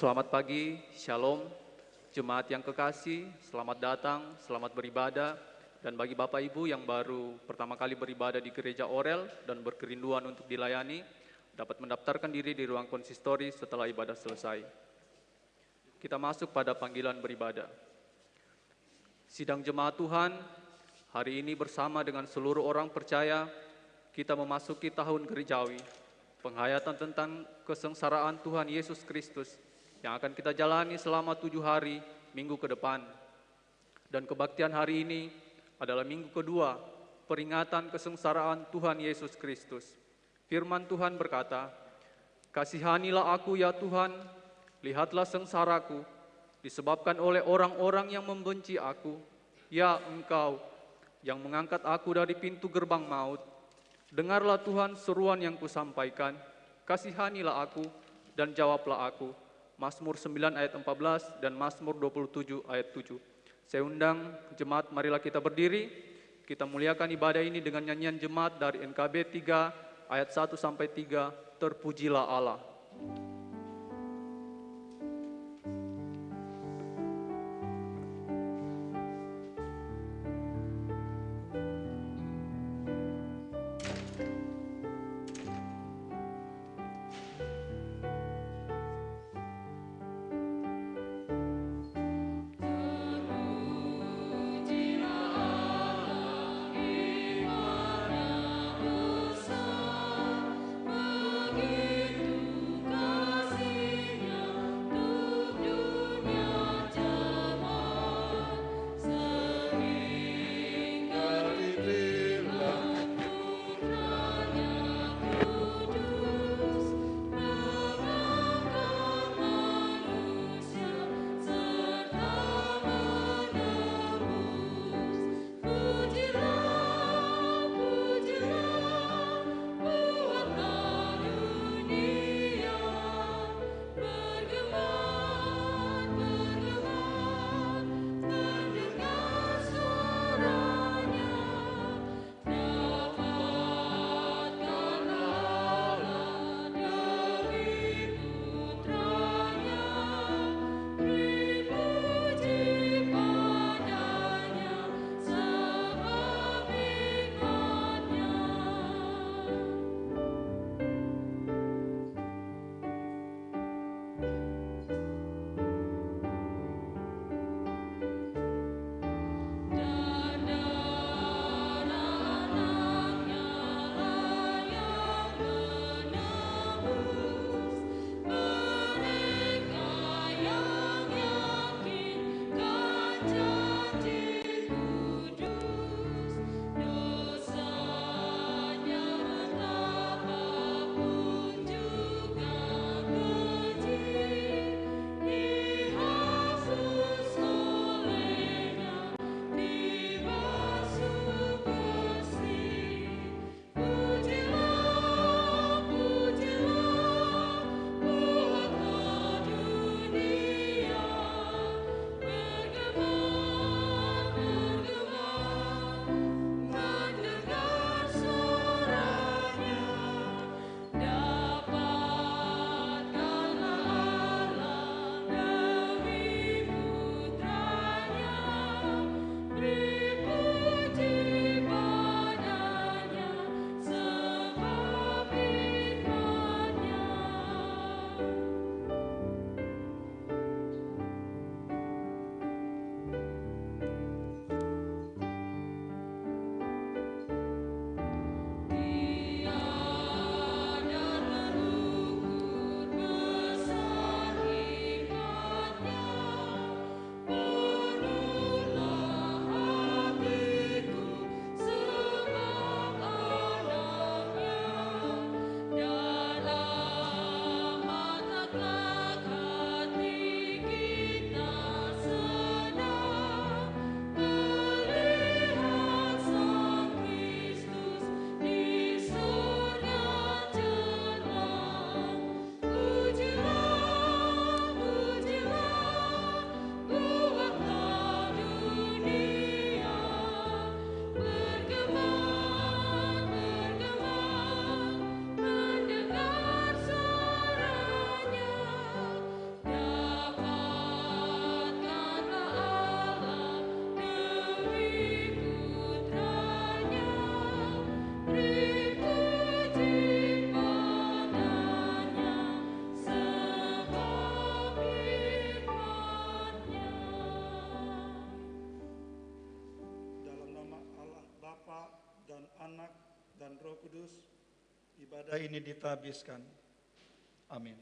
Selamat pagi, Shalom, jemaat yang kekasih, selamat datang, selamat beribadah. Dan bagi Bapak Ibu yang baru pertama kali beribadah di Gereja Orel dan berkerinduan untuk dilayani, dapat mendaftarkan diri di ruang konsistori setelah ibadah selesai. Kita masuk pada panggilan beribadah. Sidang jemaat Tuhan, hari ini bersama dengan seluruh orang percaya, kita memasuki tahun gerejawi, penghayatan tentang kesengsaraan Tuhan Yesus Kristus yang akan kita jalani selama 7 hari minggu ke depan. Dan kebaktian hari ini adalah minggu kedua peringatan kesengsaraan Tuhan Yesus Kristus. Firman Tuhan berkata, "Kasihanilah aku ya Tuhan, lihatlah sengsaraku, disebabkan oleh orang-orang yang membenci aku. Ya Engkau yang mengangkat aku dari pintu gerbang maut. Dengarlah Tuhan seruan yang kusampaikan, kasihanilah aku dan jawablah aku." Mazmur 9 ayat 14 dan Mazmur 27 ayat 7. Saya undang jemaat, marilah kita berdiri, kita muliakan ibadah ini dengan nyanyian jemaat dari NKB 3 ayat 1 sampai 3, terpujilah Allah. Begitu dan Roh Kudus, ibadah ini ditabiskan. Amin.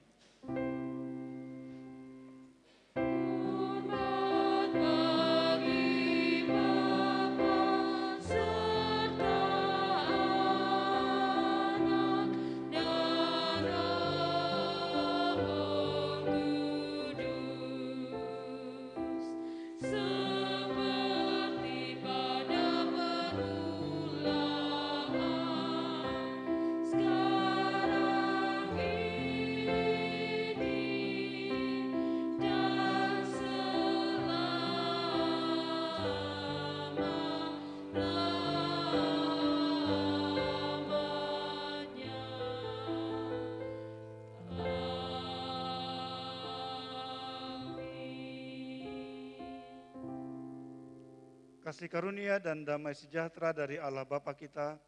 Kasih karunia dan damai sejahtera dari Allah Bapa kita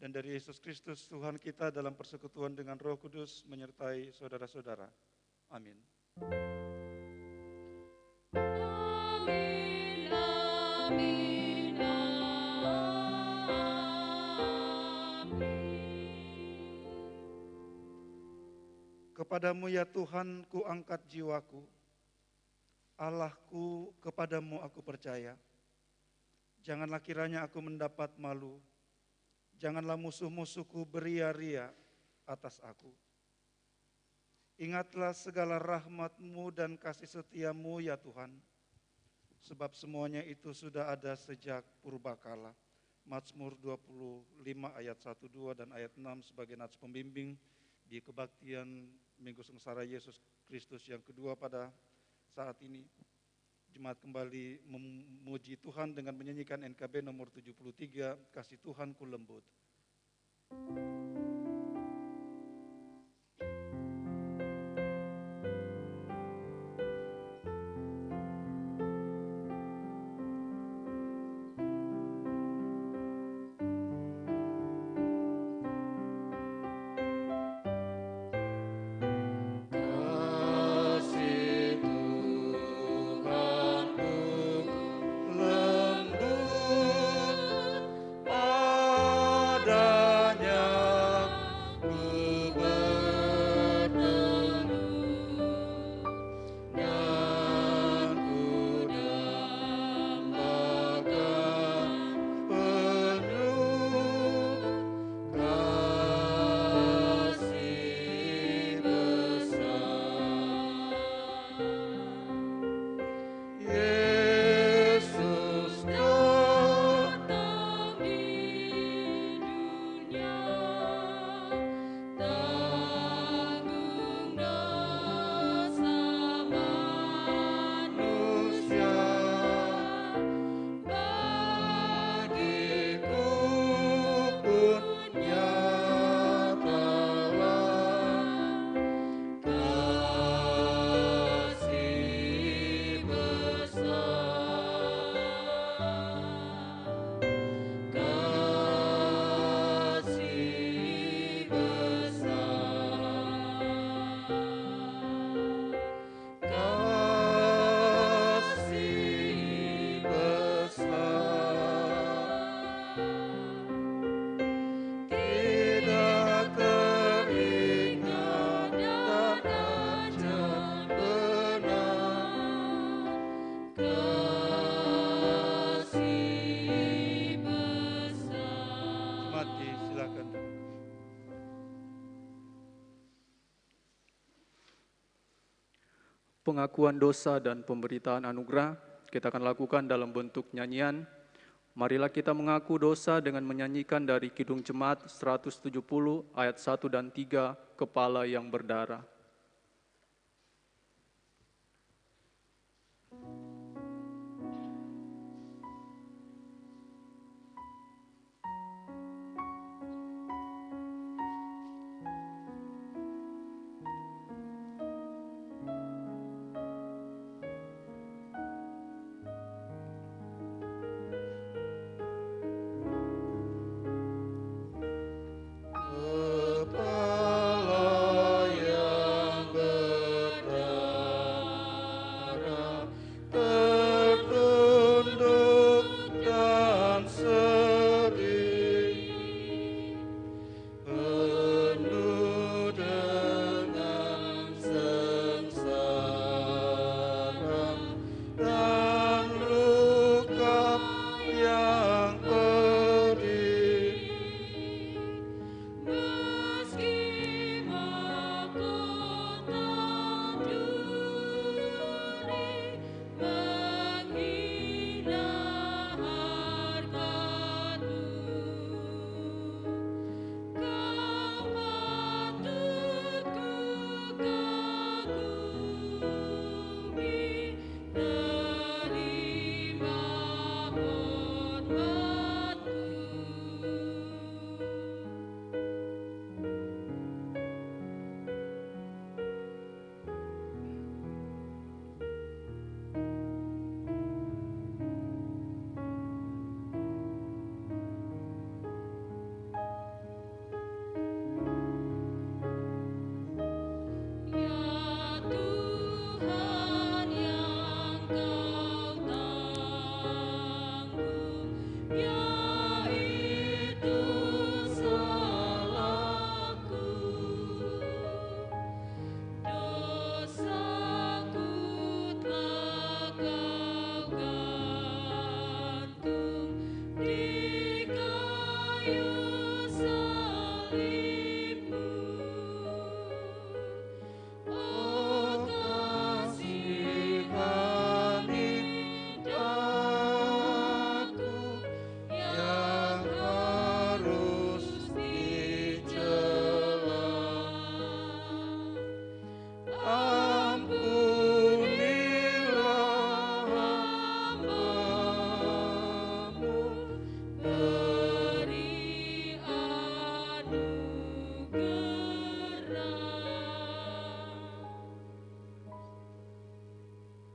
dan dari Yesus Kristus Tuhan kita dalam persekutuan dengan Roh Kudus menyertai saudara-saudara. Amin. Amin, amin, amin. Kepadamu ya Tuhan ku angkat jiwaku, Allahku kepadamu aku percaya. Janganlah kiranya aku mendapat malu, janganlah musuh-musuhku beria-ria atas aku. Ingatlah segala rahmat-Mu dan kasih setia-Mu ya Tuhan, sebab semuanya itu sudah ada sejak purbakala. Mazmur 25 ayat 1-2 dan ayat 6 sebagai nats pembimbing di kebaktian Minggu Sengsara Yesus Kristus yang kedua pada saat ini. Jemaat kembali memuji Tuhan dengan menyanyikan NKB nomor 73, Kasih Tuhan ku lembut. Pengakuan dosa dan pemberitaan anugerah kita akan lakukan dalam bentuk nyanyian. Marilah kita mengaku dosa dengan menyanyikan dari Kidung Jemaat 170 ayat 1 dan 3, Kepala yang berdarah. Kepala yang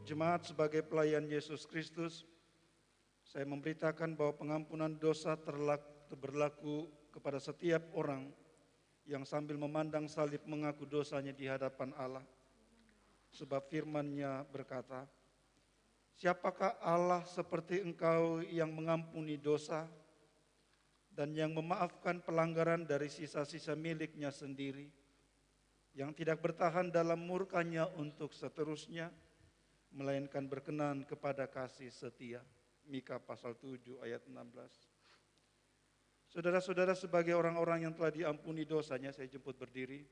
Jemaat sebagai pelayan Yesus Kristus, saya memberitakan bahwa pengampunan dosa berlaku kepada setiap orang yang sambil memandang salib mengaku dosanya di hadapan Allah. Sebab firman-Nya berkata, siapakah Allah seperti engkau yang mengampuni dosa dan yang memaafkan pelanggaran dari sisa-sisa miliknya sendiri, yang tidak bertahan dalam murkanya untuk seterusnya, melainkan berkenan kepada kasih setia. Mika pasal 7 ayat 16. Saudara-saudara, sebagai orang-orang yang telah diampuni dosanya, saya jemput berdiri.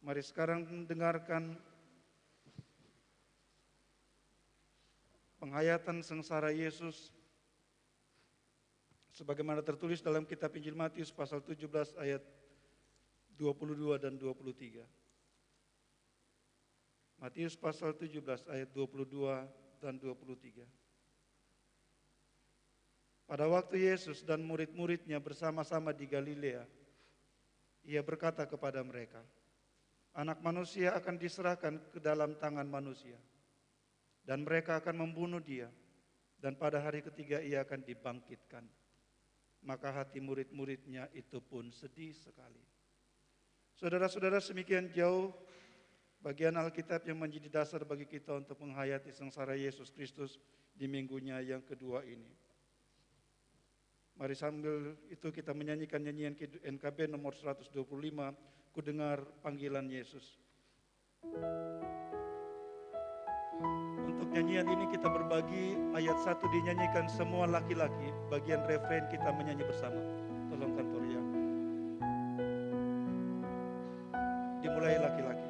Mari sekarang dengarkan penghayatan sengsara Yesus sebagaimana tertulis dalam kitab Injil Matius pasal 17 ayat 22 dan 23. Matius pasal 17 ayat 22 dan 23. Pada waktu Yesus dan murid-muridnya bersama-sama di Galilea, Ia berkata kepada mereka, Anak manusia akan diserahkan ke dalam tangan manusia, dan mereka akan membunuh Dia, dan pada hari ketiga Ia akan dibangkitkan. Maka hati murid-muridnya itu pun sedih sekali. Saudara-saudara, semikian jauh bagian Alkitab yang menjadi dasar bagi kita untuk menghayati sengsara Yesus Kristus di minggunya yang kedua ini. Mari sambil itu kita menyanyikan nyanyian NKB nomor 125, Ku dengar panggilan Yesus. Untuk nyanyian ini kita berbagi, ayat 1 dinyanyikan semua laki-laki, bagian refrain kita menyanyi bersama. Tolong kantor ya. Dimulai laki-laki.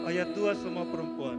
Ayat 2 semua perempuan.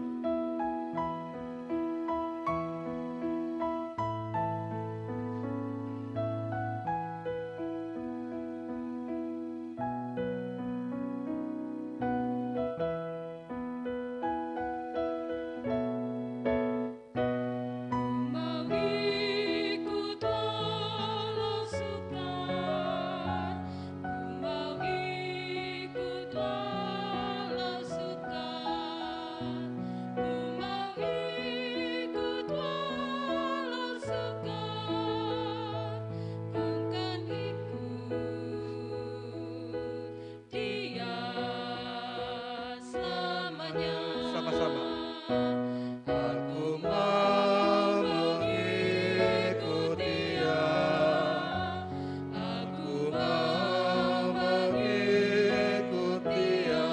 Sama-sama. Aku mau mengikut Dia. Aku mau mengikut Dia.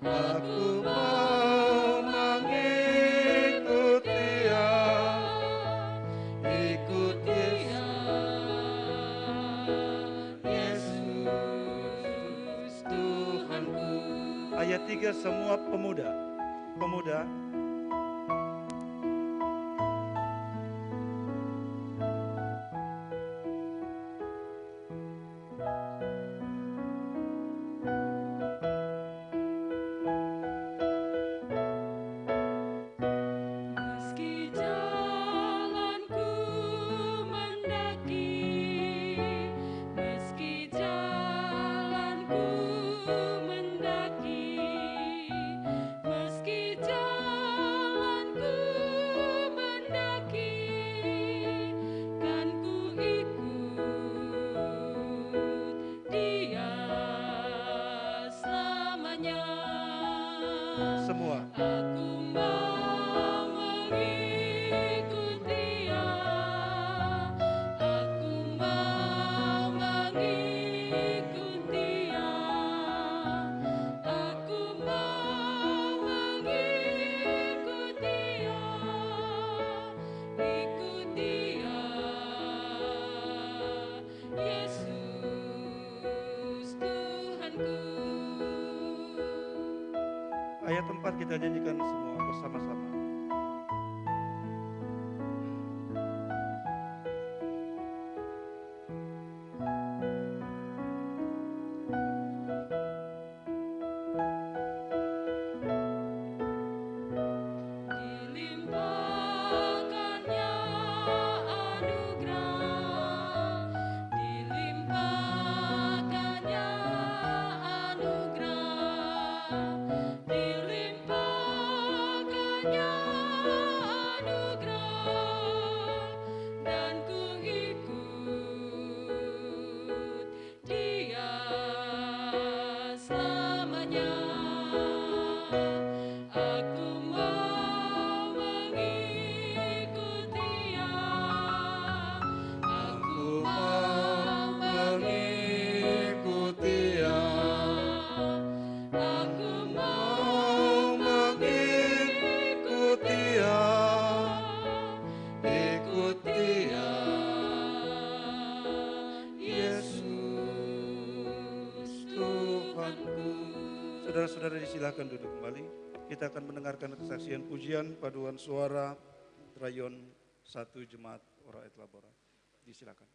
Aku mau mengikut Dia. Ikut Yesus Tuhanku. Ayat 3 semua pemuda. Meski jalanku mendaki, meski jalanku mendaki, meski jalanku kita nyanyikan semua bersama-sama. Dilimpahkannya anugerah, dilimpahkannya anugerah, dilimpahkannya anugerah, dan ku ikut Dia selamanya. Aku mau mengikut Dia, aku mau mengikut Dia, aku mau mengikut Dia, ikut Dia, Yesus Tuhanku. Saudara-saudara disilakan duduk kembali. Kita akan mendengarkan kesaksian pujian paduan suara Rayon 1 Jemaat Ora et Labora. Disilakan.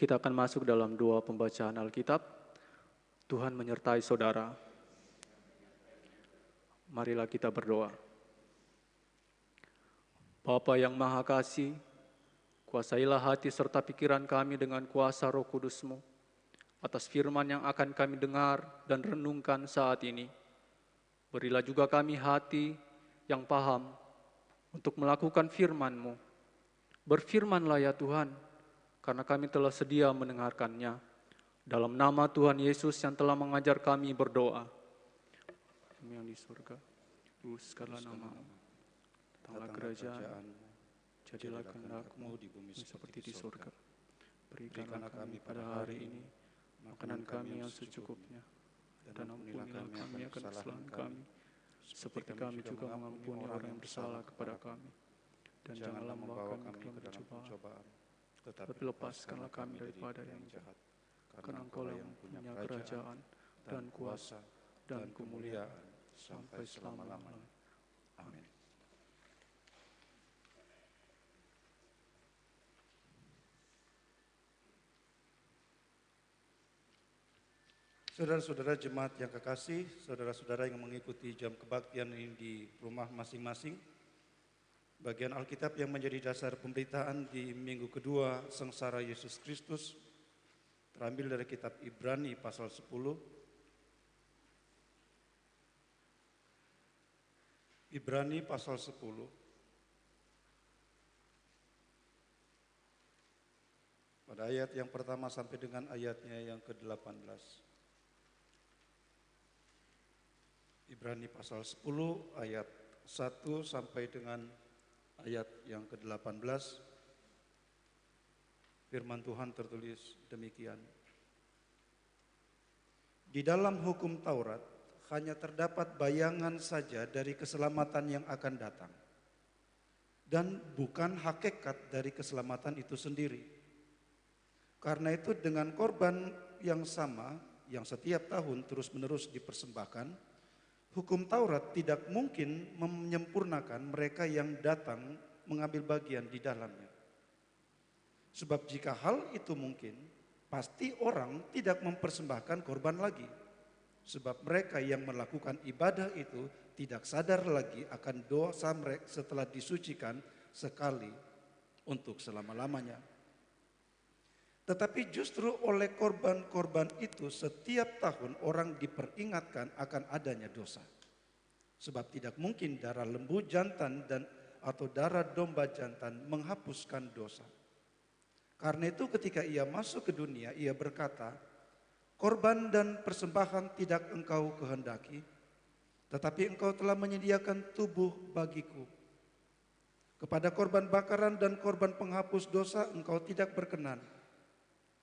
Kita akan masuk dalam dua pembacaan Alkitab. Tuhan menyertai saudara. Marilah kita berdoa. Bapa yang Maha Kasih, kuasailah hati serta pikiran kami dengan kuasa Roh Kudus-Mu atas firman yang akan kami dengar dan renungkan saat ini. Berilah juga kami hati yang paham untuk melakukan firman-Mu. Berfirmanlah ya Tuhan, karena kami telah sedia mendengarkannya. Dalam nama Tuhan Yesus yang telah mengajar kami berdoa. Kami yang di surga, kuduskanlah namamu. Datanglah kerajaan-Mu, jadilah kehendak-Mu di bumi seperti di surga. Berikanlah kami pada hari ini makanan kami yang secukupnya, dan ampunilah kami akan kesalahan kami, seperti kami juga mengampuni orang yang bersalah kepada kami. Dan janganlah membawa kami ke dalam pencobaan, tetapi lepaskanlah kami daripada yang jahat. Karena Engkau yang punya kerajaan dan kuasa dan kemuliaan sampai selama-lamanya. Amin. Saudara-saudara jemaat yang kekasih, saudara-saudara yang mengikuti jam kebaktian ini di rumah masing-masing, bagian Alkitab yang menjadi dasar pemberitaan di minggu kedua sengsara Yesus Kristus terambil dari kitab Ibrani pasal 10. Ibrani pasal 10. Pada ayat yang pertama sampai dengan ayatnya yang ke-18. Ibrani pasal 10 ayat 1 sampai dengan ayat yang ke-18. Firman Tuhan tertulis demikian. Di dalam hukum Taurat hanya terdapat bayangan saja dari keselamatan yang akan datang, dan bukan hakikat dari keselamatan itu sendiri. Karena itu dengan korban yang sama yang setiap tahun terus-menerus dipersembahkan, hukum Taurat tidak mungkin menyempurnakan mereka yang datang mengambil bagian di dalamnya. Sebab jika hal itu mungkin, pasti orang tidak mempersembahkan korban lagi. Sebab mereka yang melakukan ibadah itu tidak sadar lagi akan dosa mereka setelah disucikan sekali untuk selama-lamanya. Tetapi justru oleh korban-korban itu setiap tahun orang diperingatkan akan adanya dosa. Sebab tidak mungkin darah lembu jantan atau darah domba jantan menghapuskan dosa. Karena itu ketika ia masuk ke dunia, ia berkata, korban dan persembahan tidak engkau kehendaki, tetapi engkau telah menyediakan tubuh bagiku. Kepada korban bakaran dan korban penghapus dosa engkau tidak berkenan.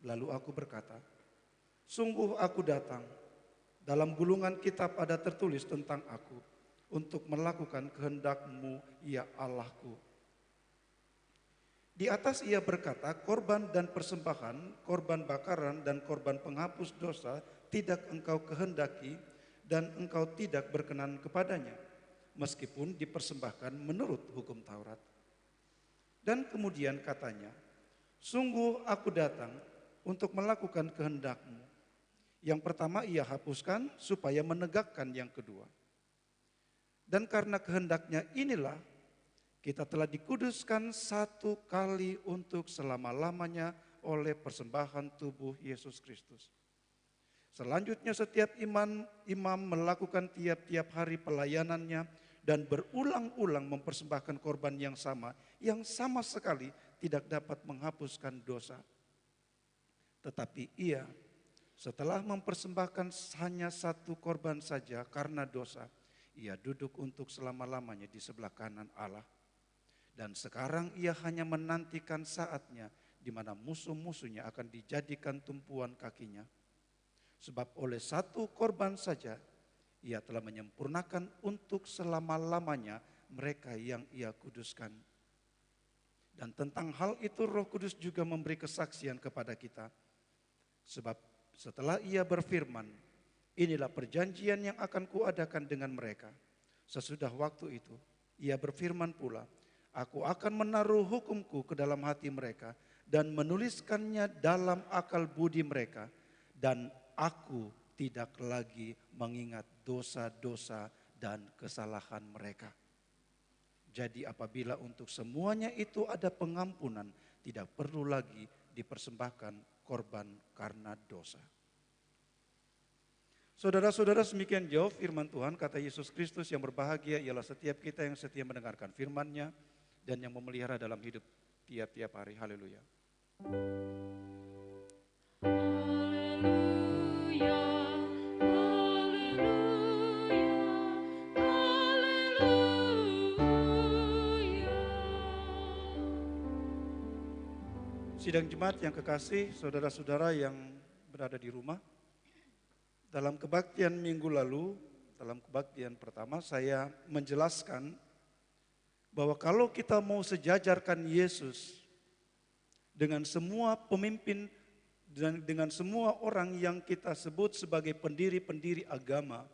Lalu aku berkata, sungguh aku datang, dalam gulungan kitab ada tertulis tentang aku, untuk melakukan kehendak-Mu ya Allahku. Di atas ia berkata, korban dan persembahan, korban bakaran dan korban penghapus dosa tidak engkau kehendaki dan engkau tidak berkenan kepadanya, meskipun dipersembahkan menurut hukum Taurat. Dan kemudian katanya, sungguh aku datang untuk melakukan kehendak-Mu. Yang pertama ia hapuskan supaya menegakkan yang kedua. Dan karena kehendaknya inilah kita telah dikuduskan satu kali untuk selama-lamanya oleh persembahan tubuh Yesus Kristus. Selanjutnya setiap imam melakukan tiap-tiap hari pelayanannya dan berulang-ulang mempersembahkan korban yang sama sekali tidak dapat menghapuskan dosa. Tetapi ia setelah mempersembahkan hanya satu korban saja karena dosa, ia duduk untuk selama-lamanya di sebelah kanan Allah. Dan sekarang ia hanya menantikan saatnya di mana musuh-musuhnya akan dijadikan tumpuan kakinya. Sebab oleh satu korban saja ia telah menyempurnakan untuk selama-lamanya mereka yang ia kuduskan. Dan tentang hal itu Roh Kudus juga memberi kesaksian kepada kita. Sebab setelah ia berfirman, inilah perjanjian yang akan kuadakan dengan mereka. Sesudah waktu itu ia berfirman pula, Aku akan menaruh hukumku ke dalam hati mereka dan menuliskannya dalam akal budi mereka. Dan aku tidak lagi mengingat dosa-dosa dan kesalahan mereka. Jadi apabila untuk semuanya itu ada pengampunan, tidak perlu lagi dipersembahkan korban karena dosa. Saudara-saudara, demikian jauh firman Tuhan. Kata Yesus Kristus, yang berbahagia ialah setiap kita yang setia mendengarkan firman-Nya dan yang memelihara dalam hidup tiap-tiap hari. Haleluya. Haleluya, haleluya, haleluya. Sidang jemaat yang kekasih, saudara-saudara yang berada di rumah, dalam kebaktian minggu lalu, dalam kebaktian pertama saya menjelaskan bahwa kalau kita mau sejajarkan Yesus dengan semua pemimpin dan dengan semua orang yang kita sebut sebagai pendiri-pendiri agama,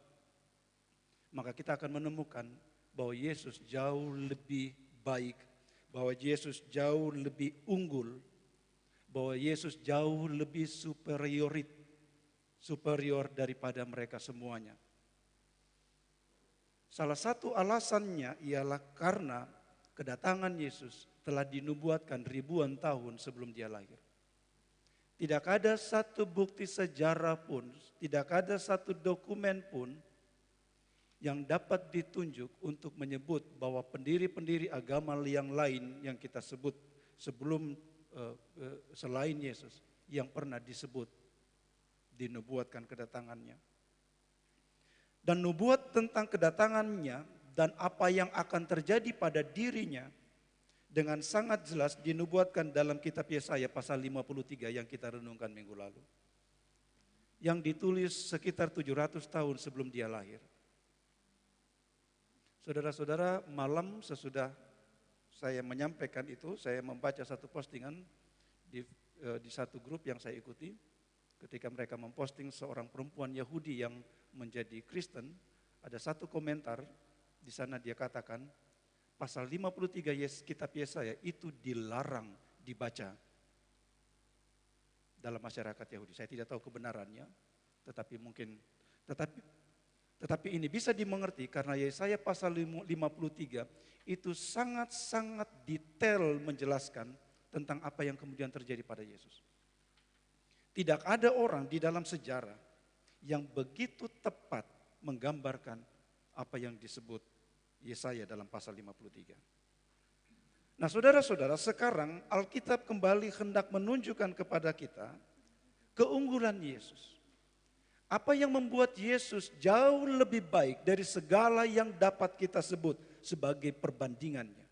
maka kita akan menemukan bahwa Yesus jauh lebih baik, bahwa Yesus jauh lebih unggul, bahwa Yesus jauh lebih superior daripada mereka semuanya. Salah satu alasannya ialah karena kedatangan Yesus telah dinubuatkan ribuan tahun sebelum dia lahir. Tidak ada satu bukti sejarah pun, tidak ada satu dokumen pun yang dapat ditunjuk untuk menyebut bahwa pendiri-pendiri agama yang lain yang kita sebut sebelum selain Yesus yang pernah disebut dinubuatkan kedatangannya. Dan nubuat tentang kedatangannya dan apa yang akan terjadi pada dirinya dengan sangat jelas dinubuatkan dalam kitab Yesaya pasal 53 yang kita renungkan minggu lalu. Yang ditulis sekitar 700 tahun sebelum dia lahir. Saudara-saudara, malam sesudah saya menyampaikan itu, saya membaca satu postingan di satu grup yang saya ikuti. Ketika mereka memposting seorang perempuan Yahudi yang menjadi Kristen, ada satu komentar di sana dia katakan, pasal 53 kitab Yesaya itu dilarang dibaca dalam masyarakat Yahudi. Saya tidak tahu kebenarannya, tetapi ini bisa dimengerti karena Yesaya pasal 53 itu sangat-sangat detail menjelaskan tentang apa yang kemudian terjadi pada Yesus. Tidak ada orang di dalam sejarah yang begitu tepat menggambarkan apa yang disebut Yesaya dalam pasal 53. Nah, saudara-saudara, sekarang Alkitab kembali hendak menunjukkan kepada kita keunggulan Yesus. Apa yang membuat Yesus jauh lebih baik dari segala yang dapat kita sebut sebagai perbandingannya.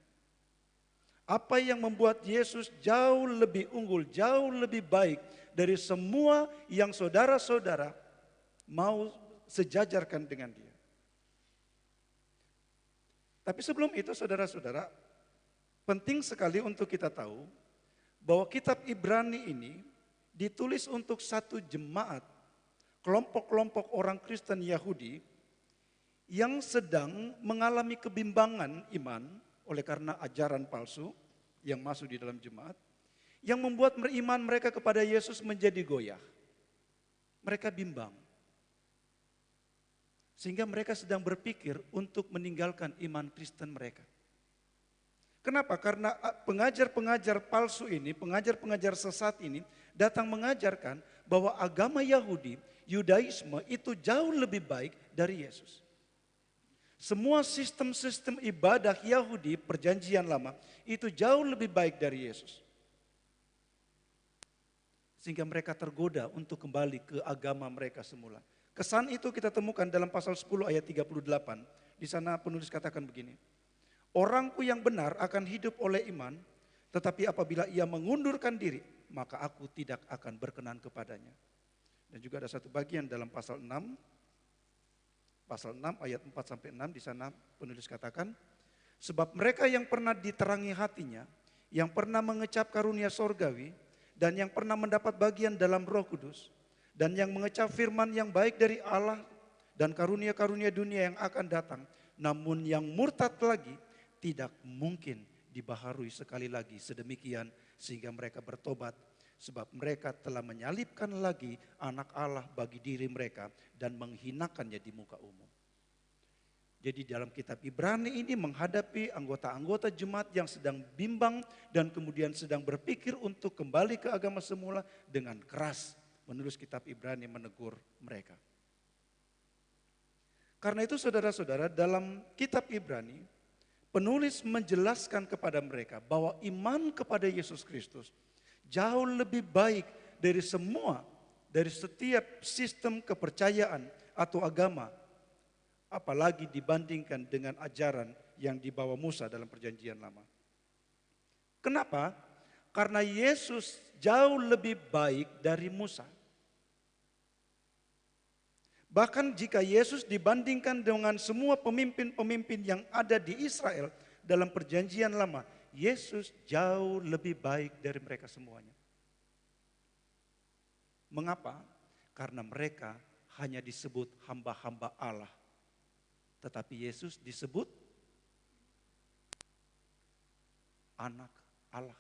Apa yang membuat Yesus jauh lebih unggul, jauh lebih baik dari semua yang saudara-saudara mau sejajarkan dengan dia. Tapi sebelum itu saudara-saudara, penting sekali untuk kita tahu bahwa kitab Ibrani ini ditulis untuk satu jemaat, kelompok-kelompok orang Kristen Yahudi yang sedang mengalami kebimbangan iman oleh karena ajaran palsu yang masuk di dalam jemaat, yang membuat iman mereka kepada Yesus menjadi goyah. Mereka bimbang. Sehingga mereka sedang berpikir untuk meninggalkan iman Kristen mereka. Kenapa? Karena pengajar-pengajar palsu ini, pengajar-pengajar sesat ini datang mengajarkan bahwa agama Yahudi, Yudaisme itu jauh lebih baik dari Yesus. Semua sistem-sistem ibadah Yahudi perjanjian lama itu jauh lebih baik dari Yesus. Sehingga mereka tergoda untuk kembali ke agama mereka semula. Kesan itu kita temukan dalam pasal 10 ayat 38. Di sana penulis katakan begini. Orangku yang benar akan hidup oleh iman, tetapi apabila ia mengundurkan diri, maka aku tidak akan berkenan kepadanya. Dan juga ada satu bagian dalam pasal 6 ayat 4 sampai 6 di sana penulis katakan, sebab mereka yang pernah diterangi hatinya, yang pernah mengecap karunia sorgawi, dan yang pernah mendapat bagian dalam Roh Kudus, dan yang mengecap firman yang baik dari Allah dan karunia-karunia dunia yang akan datang, namun yang murtad lagi tidak mungkin dibaharui sekali lagi sedemikian sehingga mereka bertobat, sebab mereka telah menyalibkan lagi anak Allah bagi diri mereka dan menghinakannya di muka umum. Jadi dalam kitab Ibrani ini menghadapi anggota-anggota jemaat yang sedang bimbang dan kemudian sedang berpikir untuk kembali ke agama semula, dengan keras menulis kitab Ibrani menegur mereka. Karena itu saudara-saudara, dalam kitab Ibrani penulis menjelaskan kepada mereka bahwa iman kepada Yesus Kristus jauh lebih baik dari setiap sistem kepercayaan atau agama, apalagi dibandingkan dengan ajaran yang dibawa Musa dalam perjanjian lama. Kenapa? Karena Yesus jauh lebih baik dari Musa. Bahkan jika Yesus dibandingkan dengan semua pemimpin-pemimpin yang ada di Israel dalam perjanjian lama, Yesus jauh lebih baik dari mereka semuanya. Mengapa? Karena mereka hanya disebut hamba-hamba Allah. Tetapi Yesus disebut anak Allah.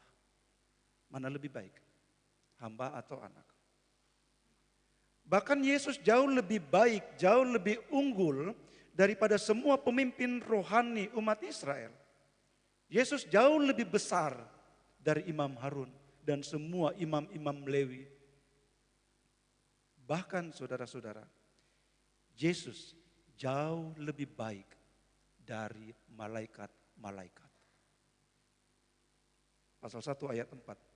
Mana lebih baik? Hamba atau anak? Bahkan Yesus jauh lebih baik, jauh lebih unggul daripada semua pemimpin rohani umat Israel. Yesus jauh lebih besar dari Imam Harun dan semua imam-imam Lewi. Bahkan saudara-saudara, Yesus jauh lebih baik dari malaikat-malaikat. Pasal 1 ayat 4.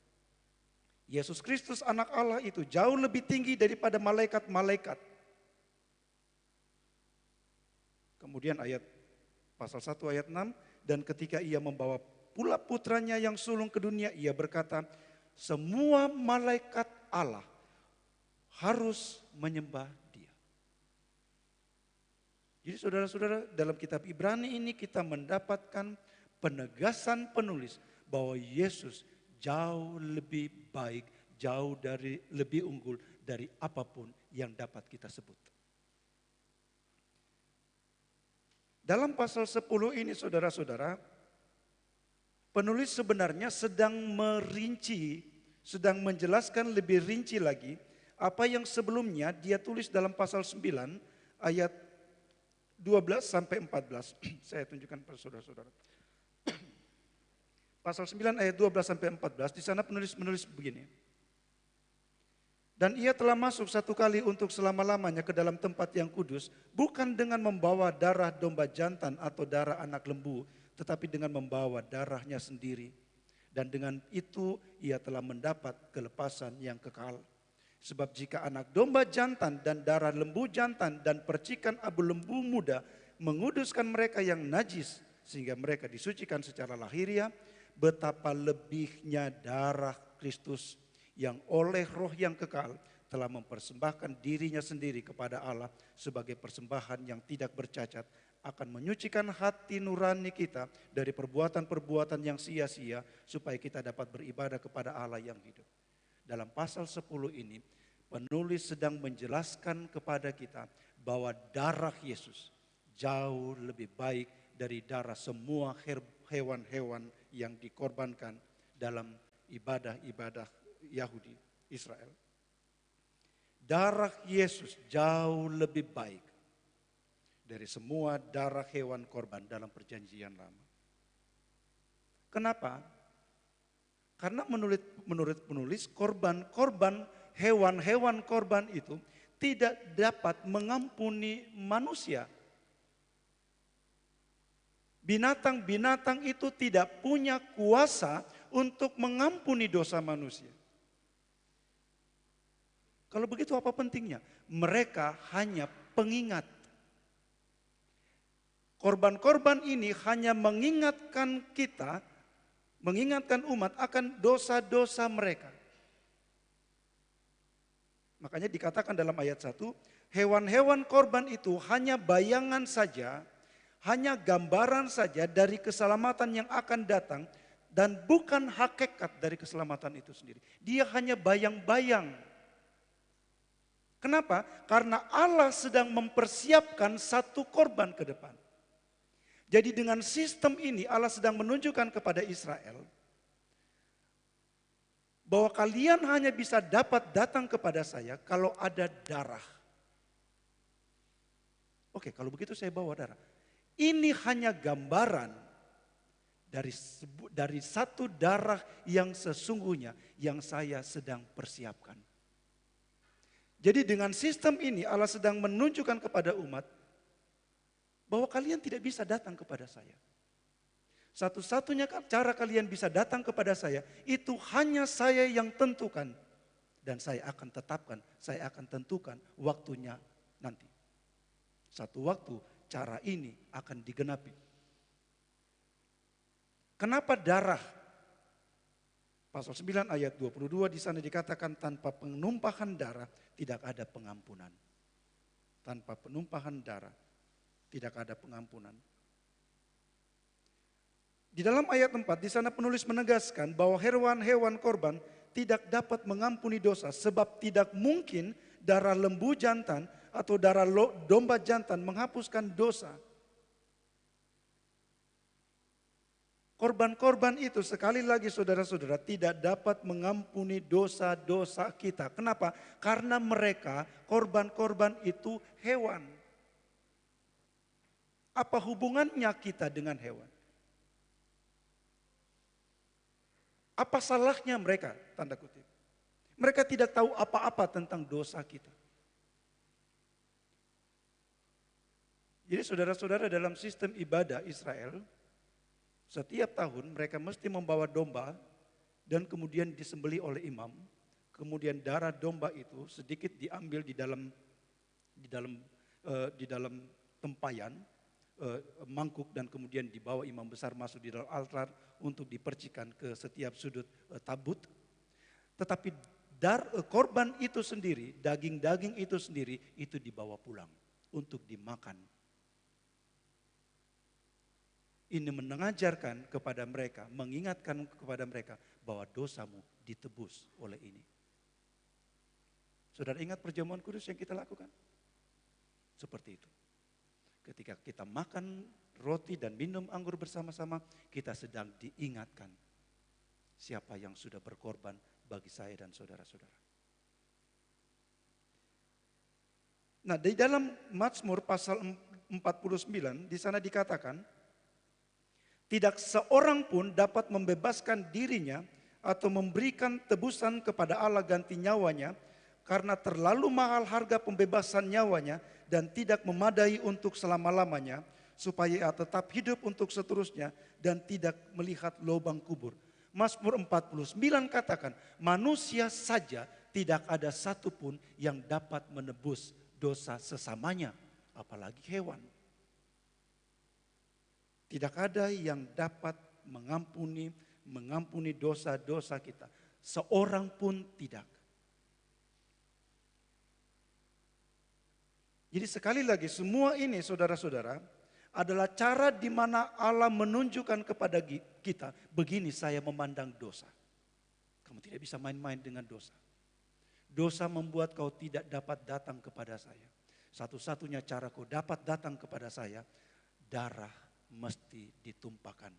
Yesus Kristus anak Allah itu jauh lebih tinggi daripada malaikat-malaikat. Kemudian pasal 1 ayat 6, dan ketika ia membawa pula putranya yang sulung ke dunia, ia berkata, semua malaikat Allah harus menyembah dia. Jadi saudara-saudara, dalam kitab Ibrani ini kita mendapatkan penegasan penulis bahwa Yesus jauh lebih baik, lebih unggul dari apapun yang dapat kita sebut. Dalam pasal 10 ini saudara-saudara, penulis sebenarnya sedang menjelaskan lebih rinci lagi apa yang sebelumnya dia tulis dalam pasal 9 ayat 12 sampai 14. Saya tunjukkan pada saudara-saudara. Pasal 9 ayat 12 sampai 14, di sana penulis menulis begini. Dan ia telah masuk satu kali untuk selama-lamanya ke dalam tempat yang kudus, bukan dengan membawa darah domba jantan atau darah anak lembu, tetapi dengan membawa darahnya sendiri. Dan dengan itu ia telah mendapat kelepasan yang kekal. Sebab jika anak domba jantan dan darah lembu jantan dan percikan abu lembu muda menguduskan mereka yang najis, sehingga mereka disucikan secara lahiriah, betapa lebihnya darah Kristus yang oleh roh yang kekal telah mempersembahkan dirinya sendiri kepada Allah sebagai persembahan yang tidak bercacat, akan menyucikan hati nurani kita dari perbuatan-perbuatan yang sia-sia supaya kita dapat beribadah kepada Allah yang hidup. Dalam pasal 10 ini penulis sedang menjelaskan kepada kita bahwa darah Yesus jauh lebih baik dari darah semua hewan-hewan yang dikorbankan dalam ibadah-ibadah Yahudi Israel. Darah Yesus jauh lebih baik dari semua darah hewan korban dalam perjanjian lama. Kenapa? Karena menurut penulis korban hewan-hewan korban itu tidak dapat mengampuni manusia. Binatang-binatang itu tidak punya kuasa untuk mengampuni dosa manusia. Kalau begitu apa pentingnya? Mereka hanya pengingat. Korban-korban ini hanya mengingatkan kita, mengingatkan umat akan dosa-dosa mereka. Makanya dikatakan dalam ayat 1, hewan-hewan korban itu hanya bayangan saja, hanya gambaran saja dari keselamatan yang akan datang dan bukan hakikat dari keselamatan itu sendiri. Dia hanya bayang-bayang. Kenapa? Karena Allah sedang mempersiapkan satu korban ke depan. Jadi dengan sistem ini Allah sedang menunjukkan kepada Israel bahwa kalian hanya bisa dapat datang kepada saya kalau ada darah. Oke, kalau begitu saya bawa darah. Ini hanya gambaran dari satu darah yang sesungguhnya yang saya sedang persiapkan. Jadi dengan sistem ini Allah sedang menunjukkan kepada umat bahwa kalian tidak bisa datang kepada saya. Satu-satunya cara kalian bisa datang kepada saya itu hanya saya yang tentukan. Dan saya akan tetapkan, saya akan tentukan waktunya nanti. Satu waktu cara ini akan digenapi. Kenapa darah? Pasal 9 ayat 22 di sana dikatakan tanpa penumpahan darah tidak ada pengampunan. Tanpa penumpahan darah tidak ada pengampunan. Di dalam ayat 4 di sana penulis menegaskan bahwa hewan-hewan korban tidak dapat mengampuni dosa sebab tidak mungkin darah lembu jantan atau darah domba jantan menghapuskan dosa. Korban-korban itu sekali lagi saudara-saudara tidak dapat mengampuni dosa-dosa kita. Kenapa? Karena mereka korban-korban itu hewan. Apa hubungannya kita dengan hewan? Apa salahnya mereka? Tanda kutip. Mereka tidak tahu apa-apa tentang dosa kita. Jadi saudara-saudara dalam sistem ibadah Israel, setiap tahun mereka mesti membawa domba dan kemudian disembelih oleh imam. Kemudian darah domba itu sedikit diambil di dalam tempayan, mangkuk, dan kemudian dibawa imam besar masuk di dalam altar untuk dipercikan ke setiap sudut tabut. Tetapi korban itu sendiri, daging-daging itu sendiri itu dibawa pulang untuk dimakan. Ini mengajarkan kepada mereka, mengingatkan kepada mereka bahwa dosamu ditebus oleh ini. Saudara ingat perjamuan kudus yang kita lakukan? Seperti itu. Ketika kita makan roti dan minum anggur bersama-sama, kita sedang diingatkan siapa yang sudah berkorban bagi saya dan saudara-saudara. Nah, di dalam Mazmur pasal 49 di sana dikatakan, tidak seorang pun dapat membebaskan dirinya atau memberikan tebusan kepada Allah ganti nyawanya karena terlalu mahal harga pembebasan nyawanya dan tidak memadai untuk selama-lamanya supaya ia tetap hidup untuk seterusnya dan tidak melihat lubang kubur. Mazmur 49 katakan manusia saja tidak ada satupun yang dapat menebus dosa sesamanya, apalagi hewan. Tidak ada yang dapat mengampuni dosa-dosa kita. Seorang pun tidak. Jadi sekali lagi semua ini saudara-saudara adalah cara di mana Allah menunjukkan kepada kita, begini saya memandang dosa. Kamu tidak bisa main-main dengan dosa. Dosa membuat kau tidak dapat datang kepada saya. Satu-satunya cara kau dapat datang kepada saya, darah mesti ditumpahkan.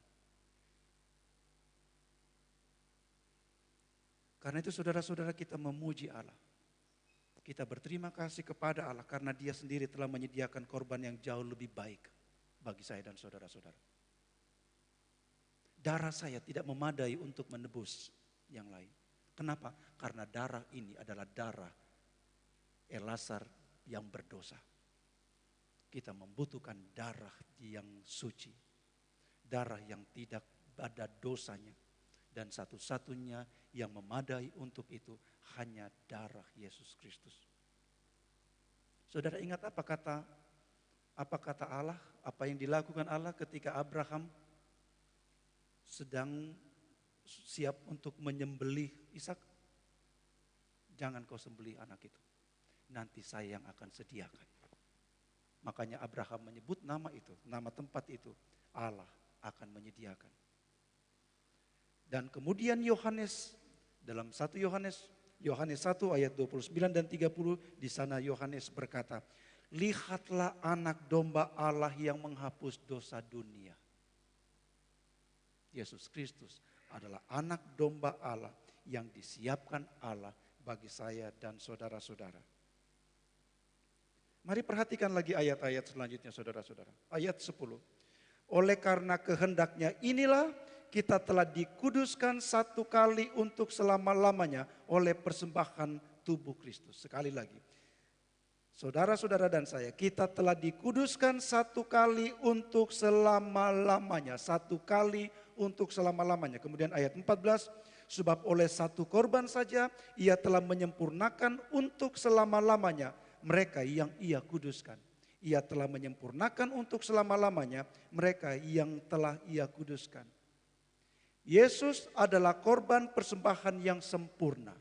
Karena itu saudara-saudara kita memuji Allah. Kita berterima kasih kepada Allah karena Dia sendiri telah menyediakan korban yang jauh lebih baik bagi saya dan saudara-saudara. Darah saya tidak memadai untuk menebus yang lain. Kenapa? Karena darah ini adalah darah Elazar yang berdosa. Kita membutuhkan darah yang suci. Darah yang tidak ada dosanya. Dan satu-satunya yang memadai untuk itu hanya darah Yesus Kristus. Saudara ingat apa kata Allah? Apa yang dilakukan Allah ketika Abraham sedang siap untuk menyembelih Ishak? Jangan kau sembelih anak itu. Nanti saya yang akan sediakan. Makanya Abraham menyebut nama itu, nama tempat itu, Allah akan menyediakan. Dan kemudian Yohanes, dalam 1 Yohanes 1 ayat 29 dan 30, di sana Yohanes berkata, Lihatlah anak domba Allah yang menghapus dosa dunia. Yesus Kristus adalah anak domba Allah yang disiapkan Allah bagi saya dan saudara-saudara. Mari perhatikan lagi ayat-ayat selanjutnya saudara-saudara. Ayat 10. Oleh karena kehendaknya inilah kita telah dikuduskan satu kali untuk selama-lamanya oleh persembahan tubuh Kristus. Sekali lagi. Saudara-saudara dan saya, kita telah dikuduskan satu kali untuk selama-lamanya. Satu kali untuk selama-lamanya. Kemudian ayat 14, sebab oleh satu korban saja ia telah menyempurnakan untuk selama-lamanya mereka yang ia kuduskan. Ia telah menyempurnakan untuk selama-lamanya mereka yang telah ia kuduskan. Yesus adalah korban persembahan yang sempurna.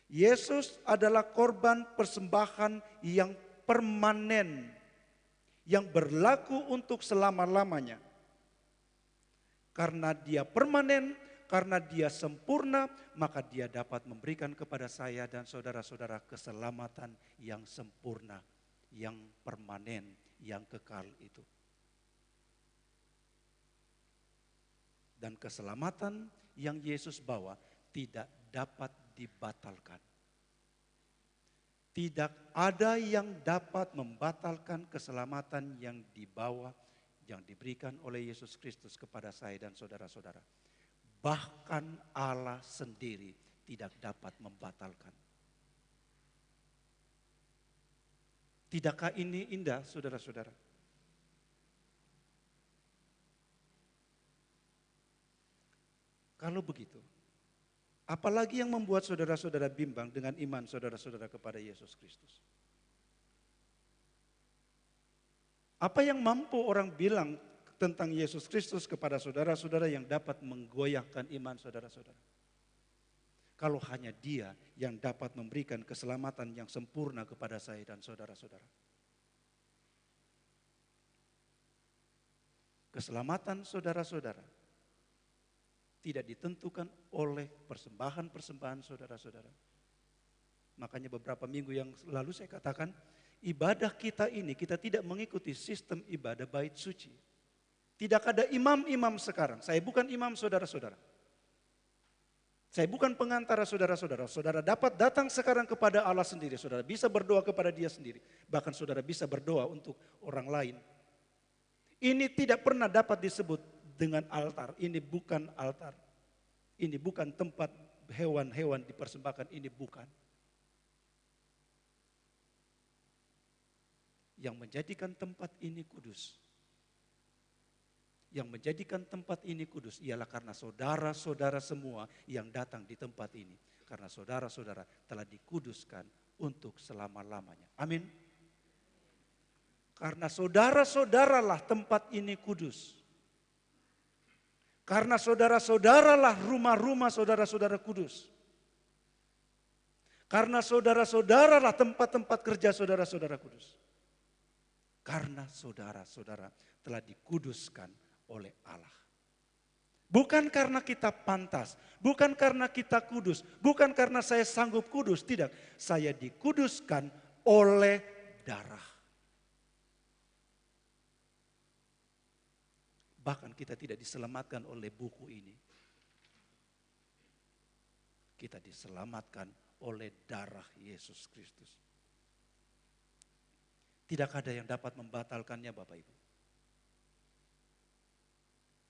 Yesus adalah korban persembahan yang permanen, yang berlaku untuk selama-lamanya. Karena dia permanen, karena dia sempurna, maka dia dapat memberikan kepada saya dan saudara-saudara keselamatan yang sempurna, yang permanen, yang kekal itu. Dan keselamatan yang Yesus bawa tidak dapat dibatalkan. Tidak ada yang dapat membatalkan keselamatan yang dibawa, yang diberikan oleh Yesus Kristus kepada saya dan saudara-saudara. Bahkan Allah sendiri tidak dapat membatalkan. Tidakkah ini indah, saudara-saudara? Kalau begitu, apalagi yang membuat saudara-saudara bimbang dengan iman saudara-saudara kepada Yesus Kristus? Apa yang mampu orang bilang tentang Yesus Kristus kepada saudara-saudara yang dapat menggoyahkan iman saudara-saudara? Kalau hanya Dia yang dapat memberikan keselamatan yang sempurna kepada saya dan saudara-saudara. Keselamatan saudara-saudara tidak ditentukan oleh persembahan-persembahan saudara-saudara. Makanya beberapa minggu yang lalu saya katakan, ibadah kita ini kita tidak mengikuti sistem ibadah bait suci. Tidak ada imam-imam sekarang. Saya bukan imam saudara-saudara. Saya bukan pengantara saudara-saudara. Saudara dapat datang sekarang kepada Allah sendiri. Saudara bisa berdoa kepada Dia sendiri. Bahkan saudara bisa berdoa untuk orang lain. Ini tidak pernah dapat disebut dengan altar. Ini bukan altar. Ini bukan tempat hewan-hewan dipersembahkan. Ini bukan. Yang menjadikan tempat ini kudus. Yang menjadikan tempat ini kudus ialah karena saudara-saudara semua yang datang di tempat ini. Karena saudara-saudara telah dikuduskan untuk selama-lamanya. Amin. Karena saudara-saudaralah tempat ini kudus. Karena saudara-saudaralah rumah-rumah saudara-saudara kudus. Karena saudara-saudaralah tempat-tempat kerja saudara-saudara kudus. Karena saudara-saudara telah dikuduskan oleh Allah. Bukan karena kita pantas, bukan karena kita kudus, bukan karena saya sanggup kudus, tidak. Saya dikuduskan oleh darah. Bahkan kita tidak diselamatkan oleh buku ini. Kita diselamatkan oleh darah Yesus Kristus. Tidak ada yang dapat membatalkannya Bapak Ibu.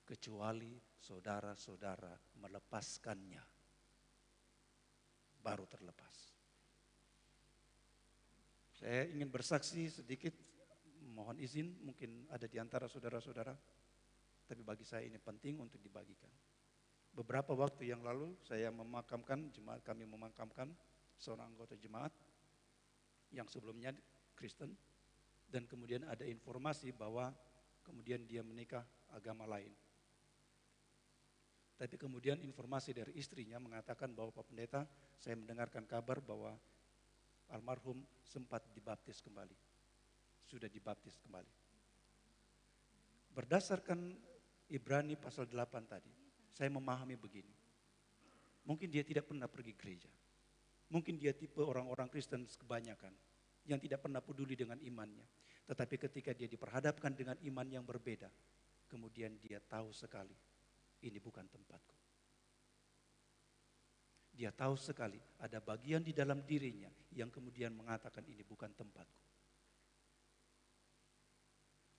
Kecuali saudara-saudara melepaskannya. Baru terlepas. Saya ingin bersaksi sedikit, mohon izin mungkin ada di antara saudara-saudara. Tapi bagi saya ini penting untuk dibagikan. Beberapa waktu yang lalu saya memakamkan, jemaat kami memakamkan seorang anggota jemaat yang sebelumnya Kristen. Dan kemudian ada informasi bahwa kemudian dia menikah agama lain. Tapi kemudian informasi dari istrinya mengatakan bahwa Pak Pendeta, saya mendengarkan kabar bahwa almarhum sempat dibaptis kembali. Sudah dibaptis kembali. Berdasarkan Ibrani pasal 8 tadi, saya memahami begini. Mungkin dia tidak pernah pergi gereja. Mungkin dia tipe orang-orang Kristen kebanyakan yang tidak pernah peduli dengan imannya. Tetapi ketika dia diperhadapkan dengan iman yang berbeda, kemudian dia tahu sekali, ini bukan tempatku. Dia tahu sekali ada bagian di dalam dirinya yang kemudian mengatakan ini bukan tempatku.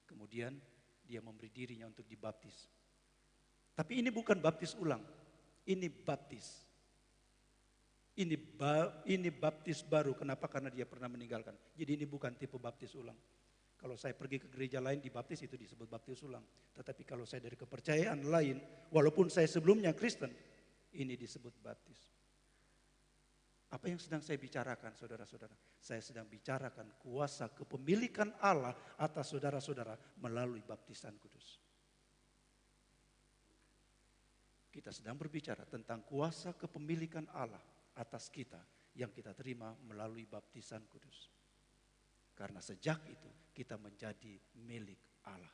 Kemudian dia memberi dirinya untuk dibaptis. Tapi ini bukan baptis ulang, ini baptis. Ini baptis baru. Kenapa? Karena dia pernah meninggalkan. Jadi ini bukan tipe baptis ulang. Kalau saya pergi ke gereja lain dibaptis itu disebut baptis ulang. Tetapi kalau saya dari kepercayaan lain, walaupun saya sebelumnya Kristen, ini disebut baptis. Apa yang sedang saya bicarakan, saudara-saudara? Saya sedang bicarakan kuasa kepemilikan Allah atas saudara-saudara melalui baptisan kudus. Kita sedang berbicara tentang kuasa kepemilikan Allah atas kita yang kita terima melalui baptisan kudus. Karena sejak itu kita menjadi milik Allah.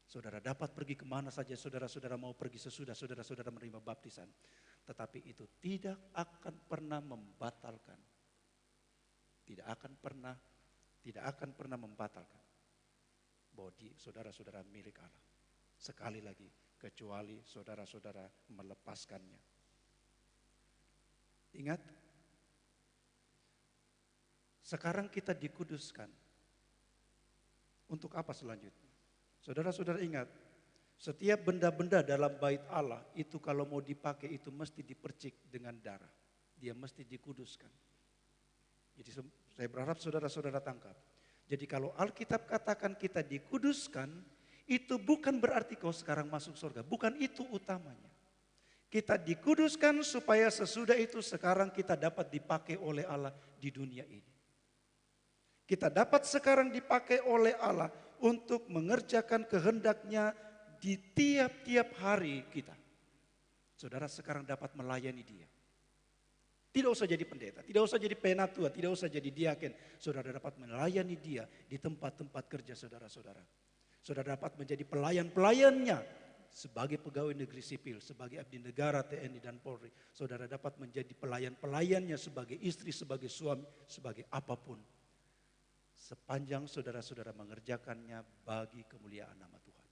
Saudara dapat pergi kemana saja saudara-saudara mau pergi sesudah saudara-saudara menerima baptisan. Tetapi itu tidak akan pernah membatalkan. Tidak akan pernah membatalkan bahwa saudara-saudara milik Allah. Sekali lagi, kecuali saudara-saudara melepaskannya. Ingat, sekarang kita dikuduskan. Untuk apa selanjutnya? Saudara-saudara ingat, setiap benda-benda dalam bait Allah itu kalau mau dipakai itu mesti dipercik dengan darah. Dia mesti dikuduskan. Jadi saya berharap saudara-saudara tangkap. Jadi kalau Alkitab katakan kita dikuduskan, itu bukan berarti kau sekarang masuk surga. Bukan itu utamanya. Kita dikuduskan supaya sesudah itu sekarang kita dapat dipakai oleh Allah di dunia ini. Kita dapat sekarang dipakai oleh Allah untuk mengerjakan kehendaknya di tiap-tiap hari kita. Saudara sekarang dapat melayani Dia. Tidak usah jadi pendeta, tidak usah jadi penatua, tidak usah jadi diaken. Saudara dapat melayani Dia di tempat-tempat kerja saudara-saudara. Saudara dapat menjadi pelayan-pelayannya sebagai pegawai negeri sipil, sebagai abdi negara TNI dan Polri. Saudara dapat menjadi pelayan-pelayannya sebagai istri, sebagai suami, sebagai apapun. Sepanjang saudara-saudara mengerjakannya bagi kemuliaan nama Tuhan.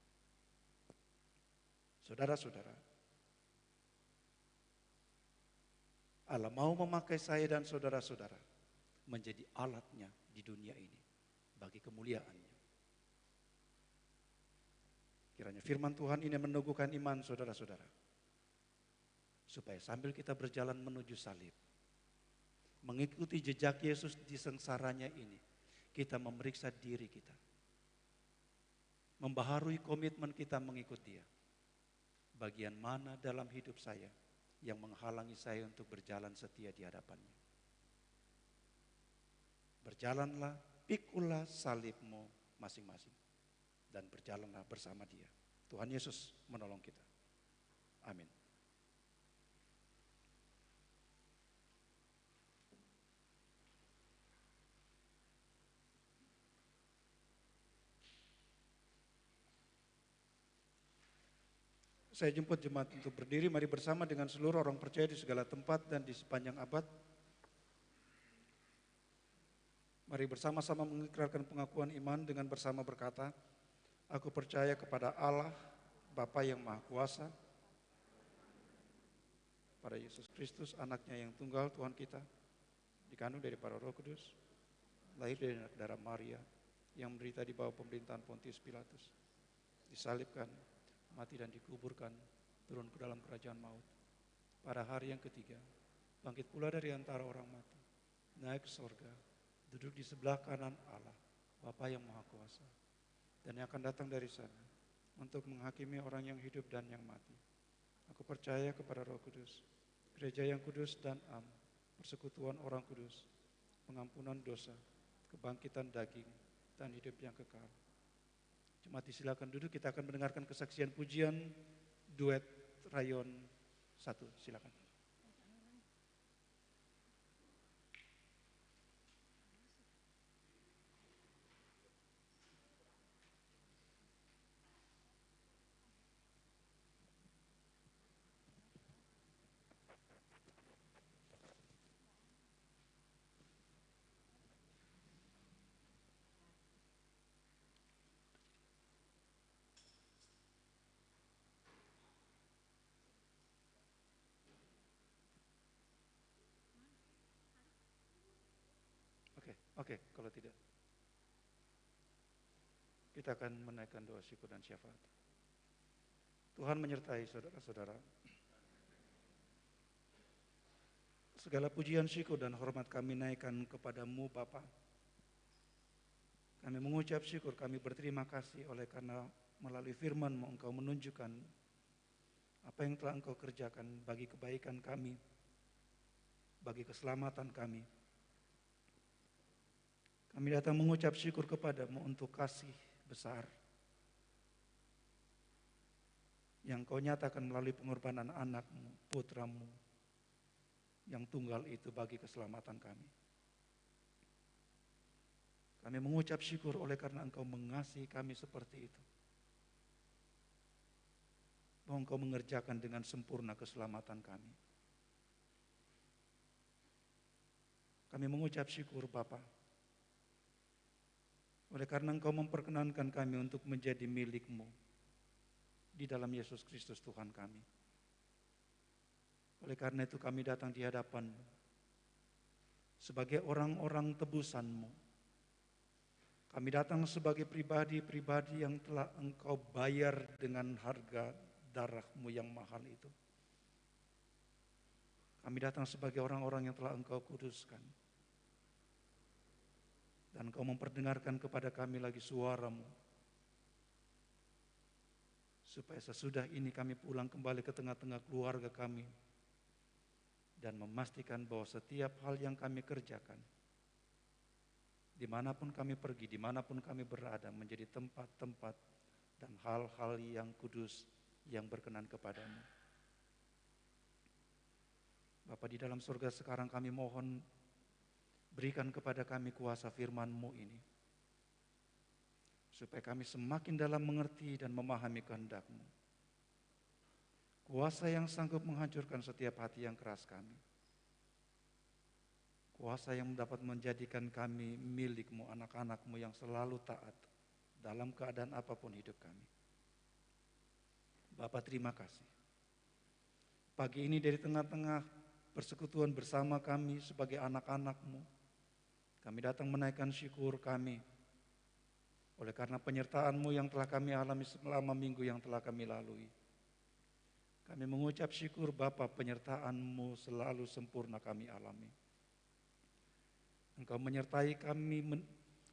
Saudara-saudara, Allah mau memakai saya dan saudara-saudara menjadi alatnya di dunia ini bagi kemuliaannya. Kiranya firman Tuhan ini meneguhkan iman saudara-saudara. Supaya sambil kita berjalan menuju salib, mengikuti jejak Yesus di sengsaranya ini, kita memeriksa diri kita. Membaharui komitmen kita mengikut Dia. Bagian mana dalam hidup saya yang menghalangi saya untuk berjalan setia di hadapannya. Berjalanlah, pikulah salibmu masing-masing. Dan berjalanlah bersama Dia. Tuhan Yesus menolong kita. Amin. Saya jemput jemaat untuk berdiri, mari bersama dengan seluruh orang percaya di segala tempat dan di sepanjang abad. Mari bersama-sama mengikrarkan pengakuan iman dengan bersama berkata, aku percaya kepada Allah, Bapa yang Maha Kuasa, pada Yesus Kristus, anaknya yang tunggal Tuhan kita, dikandung dari para Roh Kudus, lahir dari darah Maria, yang menderita di bawah pemerintahan Pontius Pilatus, disalibkan, mati dan dikuburkan, turun ke dalam kerajaan maut. Pada hari yang ketiga, bangkit pula dari antara orang mati, naik ke sorga, duduk di sebelah kanan Allah, Bapa yang Maha Kuasa, dan yang akan datang dari sana untuk menghakimi orang yang hidup dan yang mati. Aku percaya kepada Roh Kudus, gereja yang kudus dan am, persekutuan orang kudus, pengampunan dosa, kebangkitan daging, dan hidup yang kekal. Jemaat silakan duduk, kita akan mendengarkan kesaksian pujian duet rayon 1, silakan. Oke, kalau tidak, kita akan menaikkan doa syukur dan syafaat. Tuhan menyertai saudara-saudara. Segala pujian, syukur, dan hormat kami naikkan kepadamu Bapa. Kami mengucap syukur, kami berterima kasih oleh karena melalui firman-Mu Engkau menunjukkan apa yang telah Engkau kerjakan bagi kebaikan kami, bagi keselamatan kami. Kami datang mengucap syukur kepadamu untuk kasih besar yang Kau nyatakan melalui pengorbanan anak-Mu, putra-Mu, yang tunggal itu bagi keselamatan kami. Kami mengucap syukur oleh karena Engkau mengasihi kami seperti itu. Bahwa Engkau mengerjakan dengan sempurna keselamatan kami. Kami mengucap syukur Bapa. Oleh karena Engkau memperkenankan kami untuk menjadi milik-Mu di dalam Yesus Kristus Tuhan kami. Oleh karena itu kami datang di hadapan-Mu sebagai orang-orang tebusan-Mu. Kami datang sebagai pribadi-pribadi yang telah Engkau bayar dengan harga darah-Mu yang mahal itu. Kami datang sebagai orang-orang yang telah Engkau kuduskan. Dan Engkau memperdengarkan kepada kami lagi suara-Mu. Supaya sesudah ini kami pulang kembali ke tengah-tengah keluarga kami. Dan memastikan bahwa setiap hal yang kami kerjakan, dimanapun kami pergi, dimanapun kami berada, menjadi tempat-tempat dan hal-hal yang kudus yang berkenan kepadamu. Bapa di dalam surga, sekarang kami mohon berikan kepada kami kuasa firman-Mu ini, supaya kami semakin dalam mengerti dan memahami kehendak-Mu. Kuasa yang sanggup menghancurkan setiap hati yang keras kami. Kuasa yang dapat menjadikan kami milik-Mu, anak-anak-Mu yang selalu taat dalam keadaan apapun hidup kami. Bapa, terima kasih. Pagi ini dari tengah-tengah persekutuan bersama kami sebagai anak-anak-Mu, kami datang menaikkan syukur kami oleh karena penyertaan-Mu yang telah kami alami selama minggu yang telah kami lalui. Kami mengucap syukur Bapa, penyertaan-Mu selalu sempurna kami alami. Engkau menyertai kami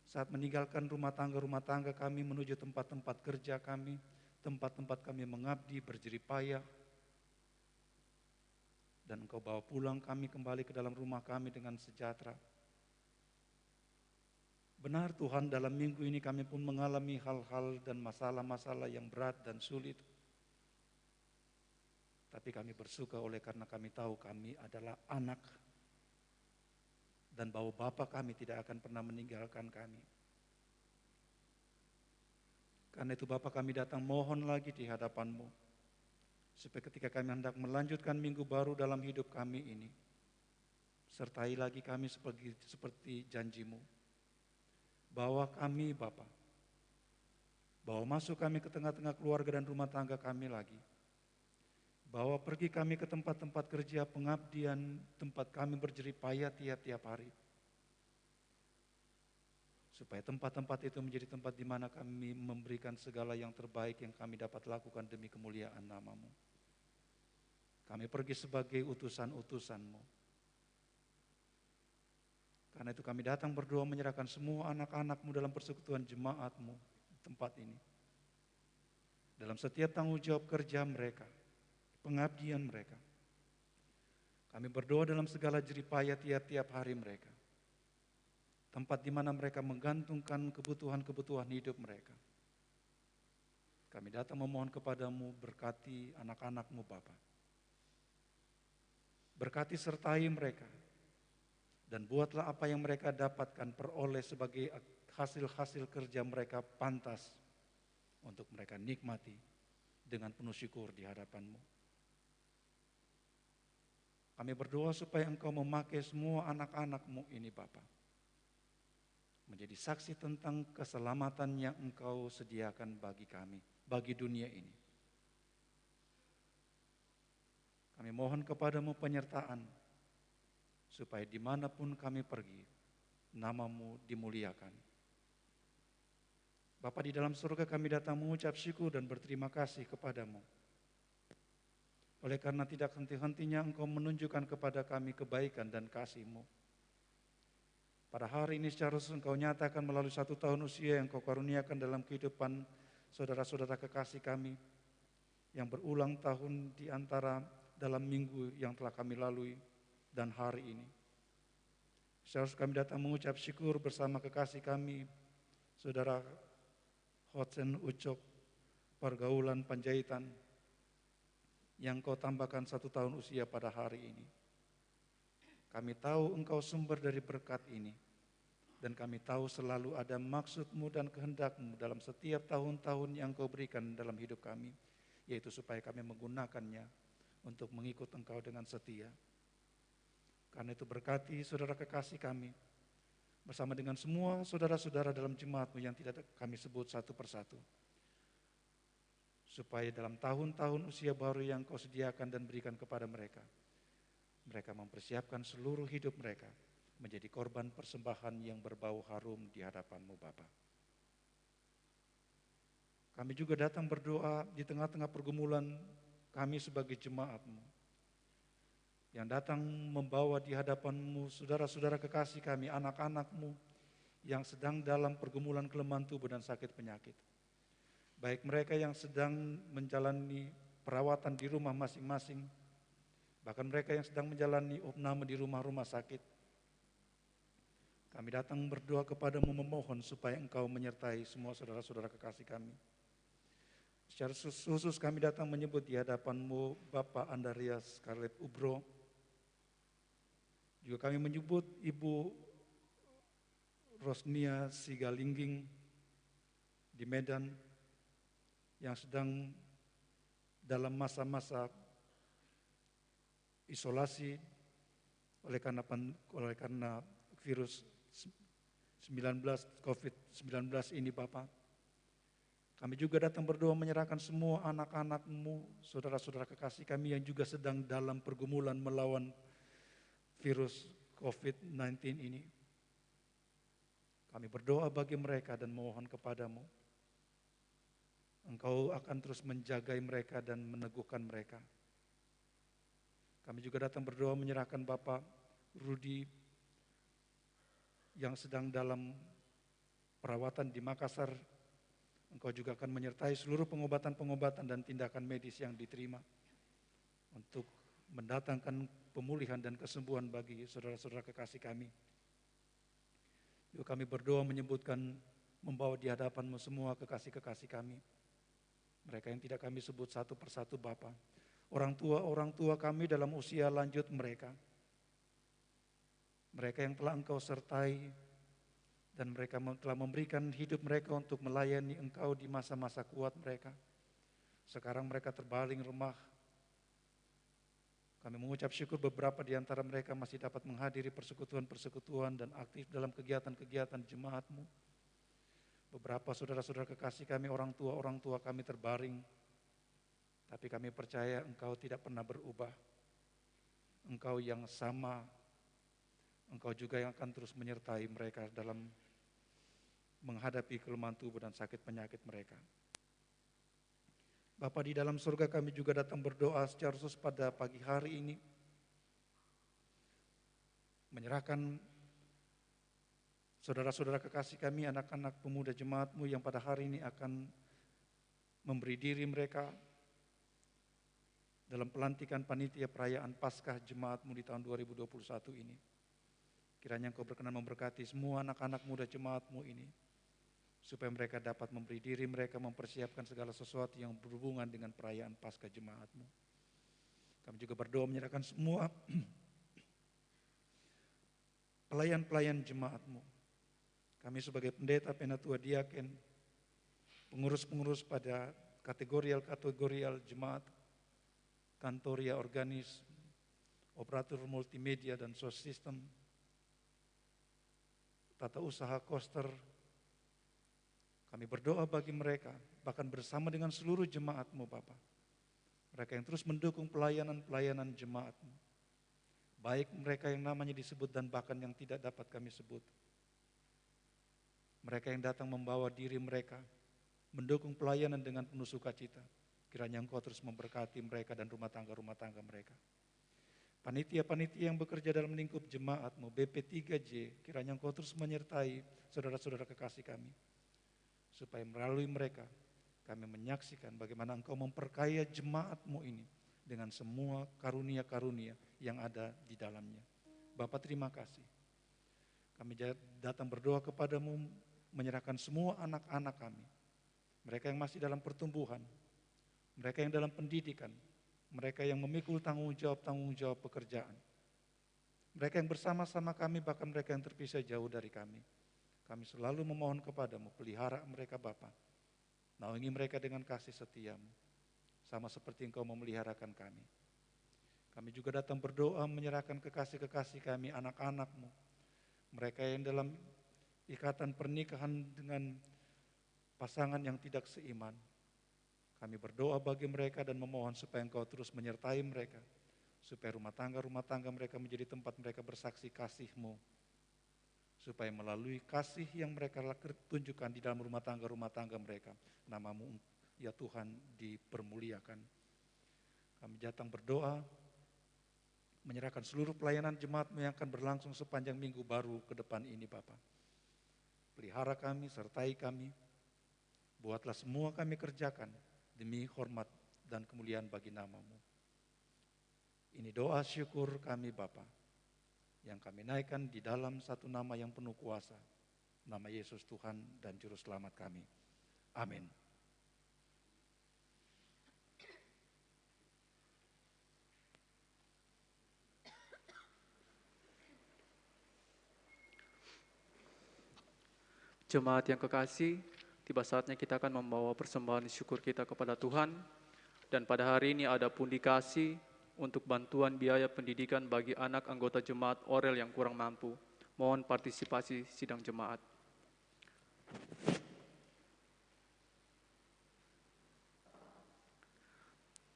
saat meninggalkan rumah tangga kami menuju tempat-tempat kerja kami, tempat-tempat kami mengabdi, berjerih payah. Dan Engkau bawa pulang kami kembali ke dalam rumah kami dengan sejahtera. Benar Tuhan, dalam minggu ini kami pun mengalami hal-hal dan masalah-masalah yang berat dan sulit. Tapi kami bersuka oleh karena kami tahu kami adalah anak. Dan bahwa Bapa kami tidak akan pernah meninggalkan kami. Karena itu Bapa, kami datang mohon lagi di hadapan-Mu. Supaya ketika kami hendak melanjutkan minggu baru dalam hidup kami ini, sertai lagi kami seperti janji-Mu. Bawa kami Bapa, bawa masuk kami ke tengah-tengah keluarga dan rumah tangga kami lagi. Bawa pergi kami ke tempat-tempat kerja pengabdian, tempat kami berjerih payah tiap-tiap hari. Supaya tempat-tempat itu menjadi tempat di mana kami memberikan segala yang terbaik yang kami dapat lakukan demi kemuliaan nama-Mu. Kami pergi sebagai utusan-utusan-Mu. Karena itu kami datang berdoa menyerahkan semua anak-anak-Mu dalam persekutuan jemaat-Mu di tempat ini. Dalam setiap tanggung jawab kerja mereka, pengabdian mereka. Kami berdoa dalam segala jerih payah tiap-tiap hari mereka. Tempat di mana mereka menggantungkan kebutuhan-kebutuhan hidup mereka. Kami datang memohon kepadamu, berkati anak-anak-Mu Bapa. Berkati sertai mereka. Dan buatlah apa yang mereka dapatkan peroleh sebagai hasil-hasil kerja mereka pantas untuk mereka nikmati dengan penuh syukur di hadapan-Mu. Kami berdoa supaya Engkau memakai semua anak-anak-Mu ini Bapa, menjadi saksi tentang keselamatan yang Engkau sediakan bagi kami, bagi dunia ini. Kami mohon kepadamu penyertaan, supaya dimanapun kami pergi, nama-Mu dimuliakan. Bapa di dalam surga, kami datang mengucap syukur dan berterima kasih kepada-Mu. Oleh karena tidak henti-hentinya Engkau menunjukkan kepada kami kebaikan dan kasih-Mu. Pada hari ini secara khusus Engkau nyatakan melalui 1 tahun usia yang Engkau karuniakan dalam kehidupan saudara-saudara kekasih kami yang berulang tahun di antara dalam minggu yang telah kami lalui dan hari ini. Secara khusus kami datang mengucap syukur bersama kekasih kami, saudara Hotsen Ucok, Pergaulan Panjaitan, yang Kau tambahkan 1 tahun usia pada hari ini. Kami tahu Engkau sumber dari berkat ini, dan kami tahu selalu ada maksud-Mu dan kehendak-Mu dalam setiap tahun-tahun yang Kau berikan dalam hidup kami, yaitu supaya kami menggunakannya untuk mengikut Engkau dengan setia. Karena itu berkati saudara kekasih kami, bersama dengan semua saudara-saudara dalam jemaat-Mu yang tidak kami sebut satu persatu. Supaya dalam tahun-tahun usia baru yang Kau sediakan dan berikan kepada mereka, mereka mempersiapkan seluruh hidup mereka menjadi korban persembahan yang berbau harum di hadapan-Mu Bapa. Kami juga datang berdoa di tengah-tengah pergumulan kami sebagai jemaat-Mu, yang datang membawa di hadapan-Mu saudara-saudara kekasih kami, anak-anak-Mu yang sedang dalam pergumulan kelemahan tubuh dan sakit penyakit. Baik mereka yang sedang menjalani perawatan di rumah masing-masing, bahkan mereka yang sedang menjalani opname di rumah-rumah sakit. Kami datang berdoa kepada-Mu memohon supaya Engkau menyertai semua saudara-saudara kekasih kami. Secara khusus kami datang menyebut di hadapan-Mu Bapak Andarias Scarlett Ubro. Juga kami menyebut Ibu Rosnia Sigalingging di Medan yang sedang dalam masa-masa isolasi oleh karena virus 19 COVID-19 ini Bapak. Kami juga datang berdoa menyerahkan semua anak-anak-Mu, saudara-saudara kekasih kami yang juga sedang dalam pergumulan melawan virus COVID-19 ini. Kami berdoa bagi mereka dan mohon kepada-Mu, Engkau akan terus menjagai mereka dan meneguhkan mereka. Kami juga datang berdoa menyerahkan Bapak Rudi yang sedang dalam perawatan di Makassar. Engkau juga akan menyertai seluruh pengobatan-pengobatan dan tindakan medis yang diterima untuk mendatangkan pemulihan dan kesembuhan bagi saudara-saudara kekasih kami. Juga kami berdoa menyebutkan, membawa di hadapan-Mu semua kekasih-kekasih kami. Mereka yang tidak kami sebut satu persatu Bapa. Orang tua kami dalam usia lanjut mereka. Mereka yang telah Engkau sertai dan mereka telah memberikan hidup mereka untuk melayani Engkau di masa-masa kuat mereka. Sekarang mereka terbaling remah. Kami mengucap syukur beberapa di antara mereka masih dapat menghadiri persekutuan-persekutuan dan aktif dalam kegiatan-kegiatan jemaat-Mu. Beberapa saudara-saudara kekasih kami, orang tua kami terbaring. Tapi kami percaya Engkau tidak pernah berubah. Engkau yang sama, Engkau juga yang akan terus menyertai mereka dalam menghadapi kelemahan tubuh dan sakit penyakit mereka. Bapa di dalam surga, kami juga datang berdoa secara khusus pada pagi hari ini, menyerahkan saudara-saudara kekasih kami, anak-anak pemuda jemaat-Mu yang pada hari ini akan memberi diri mereka dalam pelantikan panitia perayaan Paskah jemaat-Mu di tahun 2021 ini. Kiranya Engkau berkenan memberkati semua anak-anak muda jemaat-Mu ini, supaya mereka dapat memberi diri mereka mempersiapkan segala sesuatu yang berhubungan dengan perayaan Paskah jemaat-Mu. Kami juga berdoa menyerahkan semua pelayan-pelayan jemaat-Mu. Kami sebagai pendeta, penatua, diaken, pengurus-pengurus pada kategorial jemaat, kantoria organis, operator multimedia dan sound system, tata usaha koster. Kami berdoa bagi mereka, bahkan bersama dengan seluruh jemaat-Mu Bapa. Mereka yang terus mendukung pelayanan-pelayanan jemaat-Mu. Baik mereka yang namanya disebut dan bahkan yang tidak dapat kami sebut. Mereka yang datang membawa diri mereka, mendukung pelayanan dengan penuh sukacita. Kiranya Engkau terus memberkati mereka dan rumah tangga mereka. Panitia-panitia yang bekerja dalam lingkup jemaat-Mu, BP3J, kiranya Engkau terus menyertai saudara-saudara kekasih kami. Supaya melalui mereka, kami menyaksikan bagaimana Engkau memperkaya jemaat-Mu ini dengan semua karunia-karunia yang ada di dalamnya. Bapa, terima kasih. Kami datang berdoa kepadamu, menyerahkan semua anak-anak kami. Mereka yang masih dalam pertumbuhan, mereka yang dalam pendidikan, mereka yang memikul tanggung jawab pekerjaan. Mereka yang bersama-sama kami, bahkan mereka yang terpisah jauh dari kami. Kami selalu memohon kepadamu, pelihara mereka Bapa. Naungi mereka dengan kasih setiamu, sama seperti Engkau memeliharakan kami. Kami juga datang berdoa menyerahkan kekasih-kekasih kami, anak-anak-Mu. Mereka yang dalam ikatan pernikahan dengan pasangan yang tidak seiman. Kami berdoa bagi mereka dan memohon supaya Engkau terus menyertai mereka. Supaya rumah tangga mereka menjadi tempat mereka bersaksi kasih-Mu. Supaya melalui kasih yang mereka tunjukkan di dalam rumah tangga mereka, nama-Mu ya Tuhan dipermuliakan. Kami datang berdoa, menyerahkan seluruh pelayanan jemaat-Mu yang akan berlangsung sepanjang minggu baru ke depan ini Bapa. Pelihara kami, sertai kami, buatlah semua kami kerjakan demi hormat dan kemuliaan bagi nama-Mu. Ini doa syukur kami Bapa, yang kami naikkan di dalam satu nama yang penuh kuasa, nama Yesus Tuhan dan Juru Selamat kami. Amin. Jemaat yang kekasih, tiba saatnya kita akan membawa persembahan syukur kita kepada Tuhan. Dan pada hari ini ada pundi kasih untuk bantuan biaya pendidikan bagi anak anggota jemaat Orel yang kurang mampu. Mohon partisipasi sidang jemaat.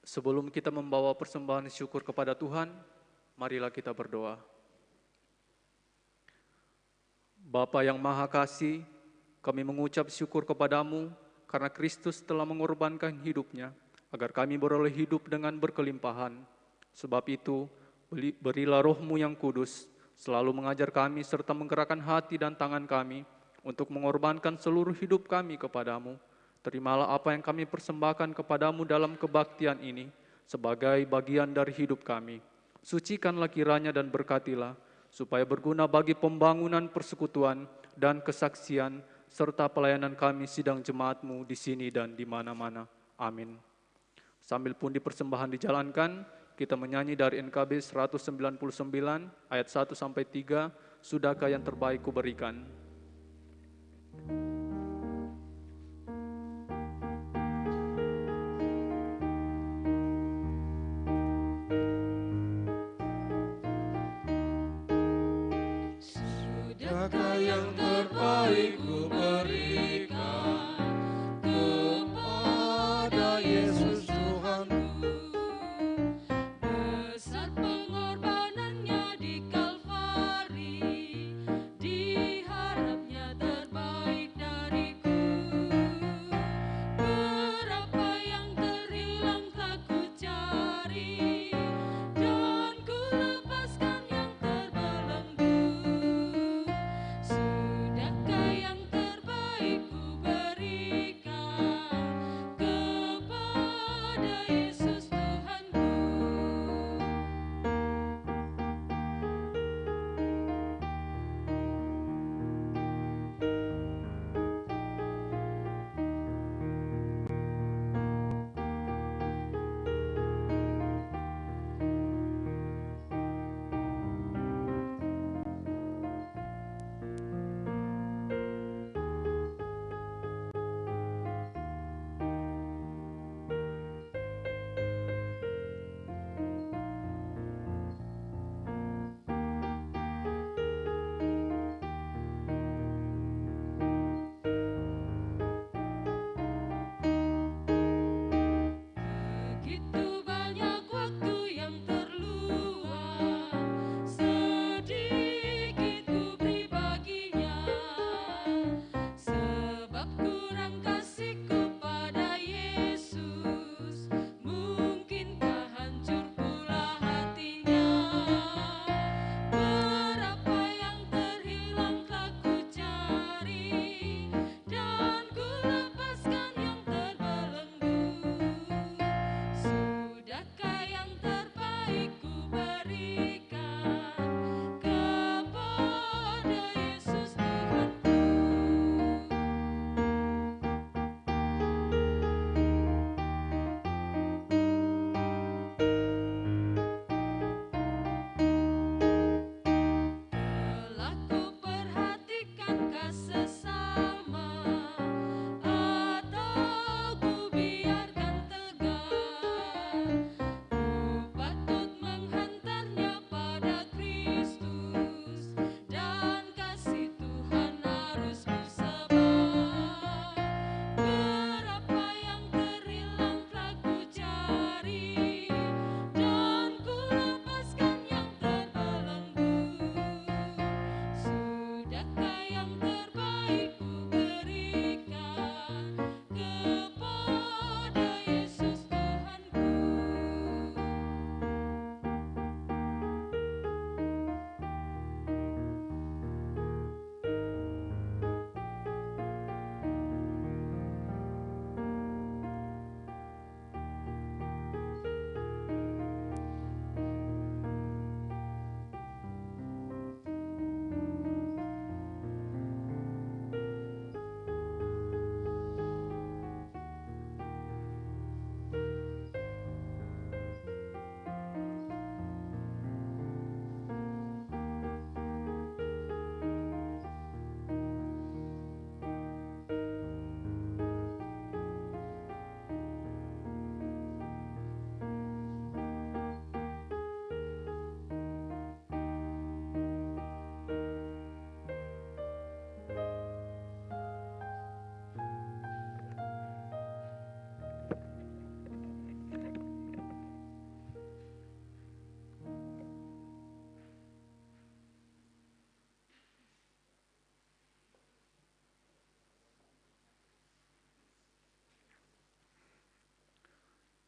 Sebelum kita membawa persembahan syukur kepada Tuhan, marilah kita berdoa. Bapa yang Maha Kasih, kami mengucap syukur kepadamu karena Kristus telah mengorbankan hidupnya agar kami beroleh hidup dengan berkelimpahan. Sebab itu, berilah roh-Mu yang kudus selalu mengajar kami serta menggerakkan hati dan tangan kami untuk mengorbankan seluruh hidup kami kepadamu. Terimalah apa yang kami persembahkan kepadamu dalam kebaktian ini sebagai bagian dari hidup kami. Sucikanlah kiranya dan berkatilah supaya berguna bagi pembangunan persekutuan dan kesaksian serta pelayanan kami sidang jemaat-Mu di sini dan di mana-mana. Amin. Sambil pundi persembahan dijalankan, kita menyanyi dari NKB 199 ayat 1 sampai 3, sudahkah yang terbaik kuberikan. Sudahkah yang terbaik ku berikan kepada Yesus Tuhanku, besar pengorbanannya di Kalvari, diharapnya terbaik dariku. Berapa yang terhilang tak ku cari, dan ku lepaskan yang terbelenggu. Sudahkah yang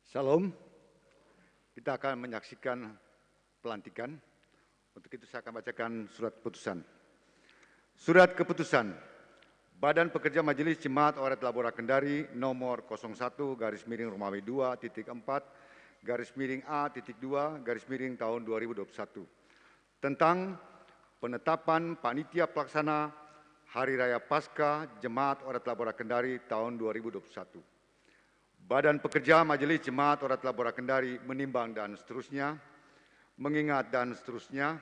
Salam, kita akan menyaksikan pelantikan. Untuk itu saya akan bacakan surat keputusan. Surat keputusan Badan Pekerja Majelis Jemaat Oret Labora Kendari nomor 01/Romawi 2.4/A.2 tahun 2021 tentang penetapan panitia pelaksana Hari Raya Paskah Jemaat Oret Labora Kendari tahun 2021. Badan Pekerja Majelis Jemaat Oret Labora Kendari menimbang dan seterusnya, mengingat dan seterusnya,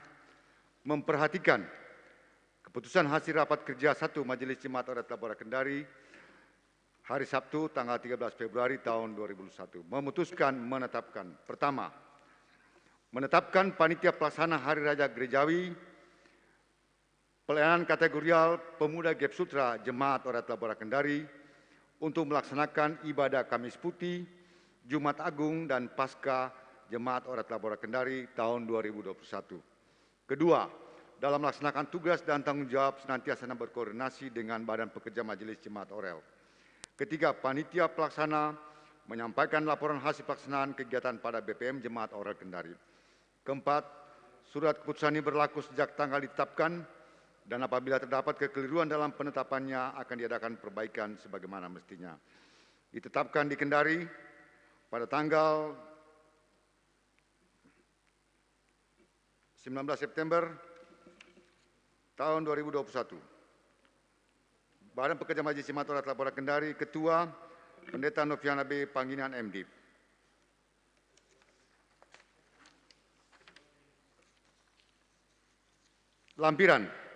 memperhatikan keputusan hasil rapat kerja 1 Majelis Jemaat Oret Labora Kendari hari Sabtu tanggal 13 Februari tahun 2021 memutuskan menetapkan: pertama, menetapkan panitia pelaksana Hari Raya Gerejawi pelayanan kategorial Pemuda Gap Sutra Jemaat Oret Labora Kendari untuk melaksanakan ibadah Kamis Putih, Jumat Agung dan Paskah Jemaat Oret Labora Kendari tahun 2021. Kedua, dalam melaksanakan tugas dan tanggung jawab senantiasa berkoordinasi dengan Badan Pekerja Majelis Jemaat Orel. Ketiga, panitia pelaksana menyampaikan laporan hasil pelaksanaan kegiatan pada BPM Jemaat Orel Kendari. Keempat, surat keputusan ini berlaku sejak tanggal ditetapkan dan apabila terdapat kekeliruan dalam penetapannya akan diadakan perbaikan sebagaimana mestinya. Ditetapkan di Kendari pada tanggal 19 September tahun 2021. Badan Pekerja Majelis Jemaat Oret Labora Kendari, Ketua Pendeta Noviana B. Pangginan MD. Lampiran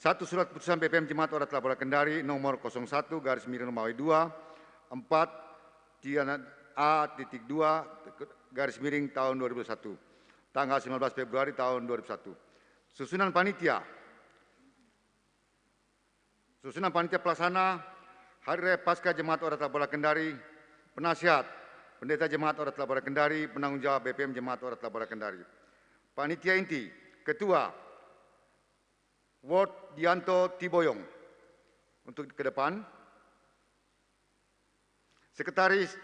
1 Surat Keputusan BPM Jemaat Oret Labora Kendari nomor 01/Romawi 2.4/A.2 tahun 2021. Tanggal 19 Februari tahun 2001. Susunan panitia pelaksana Hari Raya Paskah Jemaat Oret Labora Kendari, penasihat Pendeta Jemaat Oret Labora Kendari, penanggung jawab BPM Jemaat Oret Labora Kendari. Panitia inti, Ketua Ward Dianto Tiboyong untuk ke depan. Sekretaris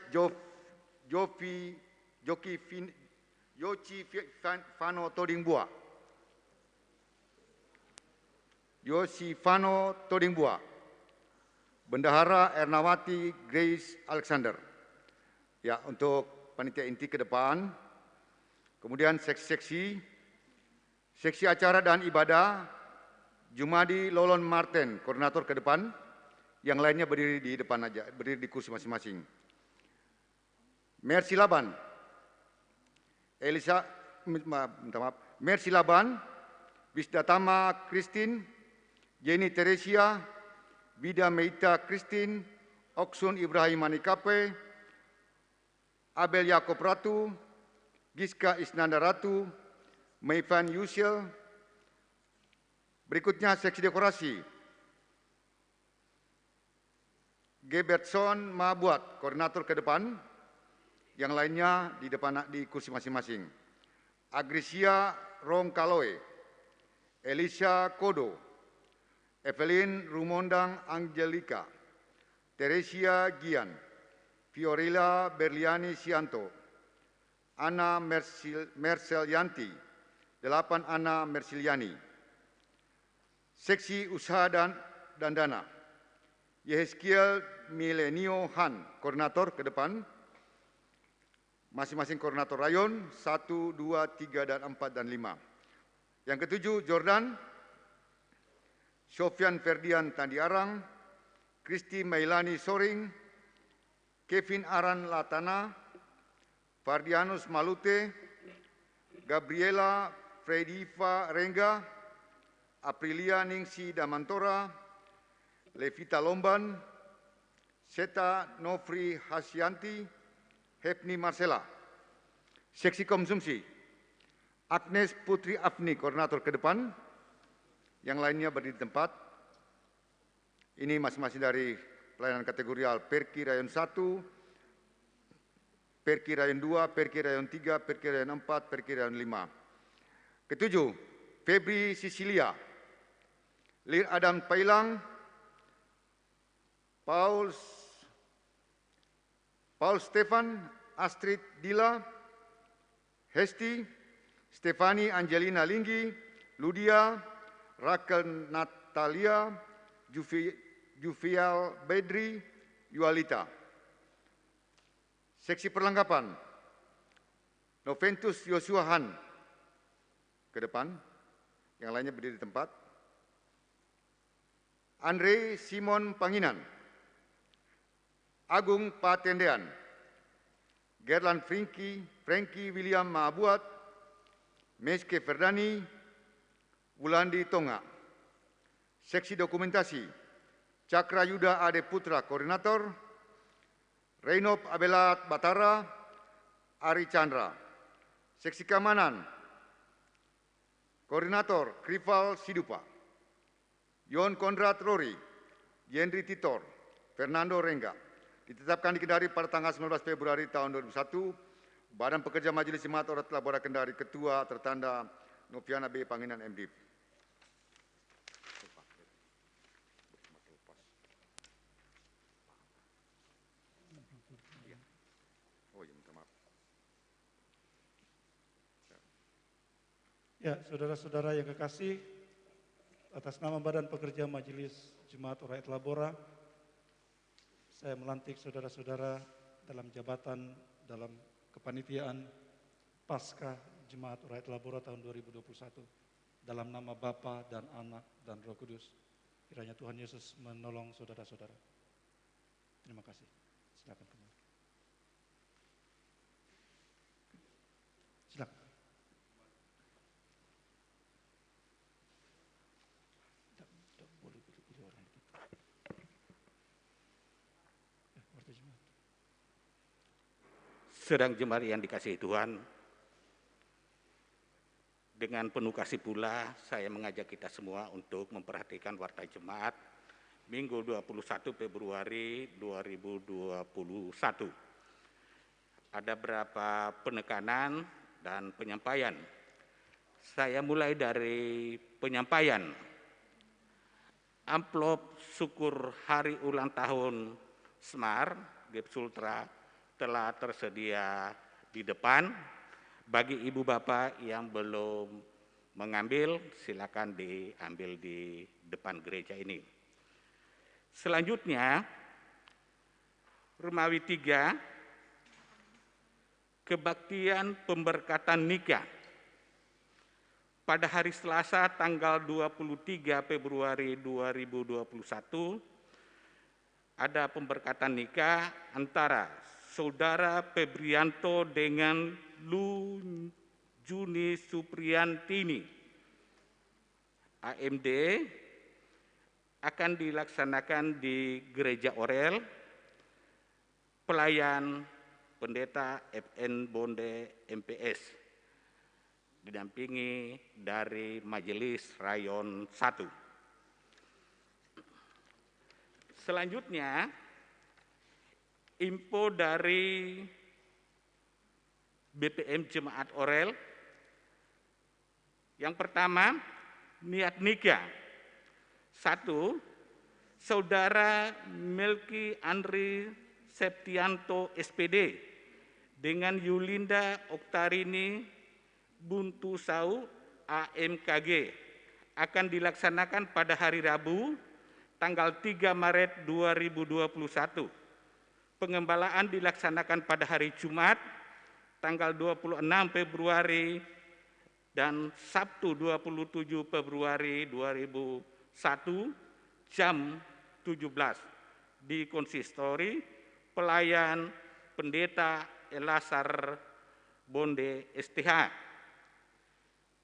Yoci Fano Todingbua. Bendahara Ernawati Grace Alexander. Ya, untuk panitia inti ke depan. Kemudian seksi acara dan ibadah, Jumadi Lolon Martin, koordinator ke depan. Yang lainnya berdiri di depan aja, berdiri di kursi masing-masing. Mercy Laban, Mercy Laban, Wisdatama Christine, Jenny Teresia, Bida Meita Christine, Oksun Ibrahim Manikape, Abel Yakob Ratu, Giska Isnanda Ratu, Mayvan Yusil. Berikutnya seksi dekorasi, Gebertson Mabuat, koordinator ke depan. Yang lainnya di depan di kursi masing-masing. Agrisia Rongkaloe, Elisha Kodo, Evelyn Rumondang Angelica, Teresia Gian, Fiorella Berliani Sianto, Ana Merselianti, 8 Ana Mersiliani. Seksi Usaha dan Dana, Yehezkiel Milenio Han, koordinator ke depan. Masing-masing koordinator rayon 1, 2, 3, dan 4, dan 5. Yang ketujuh, Jordan, Sofian Ferdian Tandiarang, Kristi Mailani Soring, Kevin Aran Latana, Fardianus Malute, Gabriela Frediva Rengga, Aprilia Ningsi Damantora, Levita Lomban, Seta Nofri Hasyanti, Hefni Marcela. Seksi konsumsi, Agnes Putri Afni, koordinator ke depan. Yang lainnya berdiri di tempat. Ini masing-masing dari pelayanan kategorial Perki Rayon 1, Perki Rayon 2, Perki Rayon 3, Perki Rayon 4, Perki Rayon 5. Ketujuh, Febri Sisilia, Lir Adam Pailang, Paul Stefan, Astrid Dila, Hesti, Stefani Angelina Linggi, Ludia, Rakel Natalia, Juvial Bedri, Yualita. Seksi perlengkapan, Noventus Yosua Han ke depan, yang lainnya berdiri di tempat. Andre Simon Panginan, Agung Patendean, Gerlan Frankie William Maabuat, Meske Ferdani, Wulandi Tonga. Seksi dokumentasi, Cakra Yuda Ade Putra Koordinator, Reinop Abelat Batara, Ari Chandra. Seksi keamanan, Koordinator Krival Sidupa, Yon Konrad Rory, Yendri Titor, Fernando Rengga. Ditetapkan di Kendari pada tanggal 19 Februari tahun 2001, Badan Pekerja Majelis Jemaat Orat Labora Kendari, Ketua tertanda Noviana B. Panginan MDIP. Ya, saudara-saudara yang kekasih, atas nama Badan Pekerja Majelis Jemaat Rakyat Labora, saya melantik saudara-saudara dalam jabatan dalam kepanitiaan Paskah Jemaat Rakyat Labora tahun 2021 dalam nama Bapa dan Anak dan Roh Kudus. Kiranya Tuhan Yesus menolong saudara-saudara. Terima kasih. Silakan kembali. Silakan. Sedang jemaat yang dikasihi Tuhan, dengan penuh kasih pula saya mengajak kita semua untuk memperhatikan warta jemaat Minggu 21 Februari 2021. Ada beberapa penekanan dan penyampaian. Saya mulai dari penyampaian. Amplop syukur hari ulang tahun Semar, GEP Sultra, telah tersedia di depan. Bagi ibu bapak yang belum mengambil, silakan diambil di depan gereja ini. Selanjutnya, Romawi 3, kebaktian pemberkatan nikah. Pada hari Selasa tanggal 23 Februari 2021, ada pemberkatan nikah antara Saudara Febrianto dengan Lu Juni Supriyantini, AMD, akan dilaksanakan di Gereja Orel. Pelayan Pendeta FN Bonde MPS, didampingi dari Majelis Rayon 1. Selanjutnya, info dari BPM Jemaat Orel. Yang pertama, niat nikah. 1. Saudara Melki Andri Septianto SPD dengan Yulinda Oktarini Buntu Sau AMKG akan dilaksanakan pada hari Rabu tanggal 3 Maret 2021. Pengembalaan dilaksanakan pada hari Jumat tanggal 26 Februari dan Sabtu 27 Februari 2001 jam 17 di Konsistori Pelayan Pendeta Elasar Bonde STH.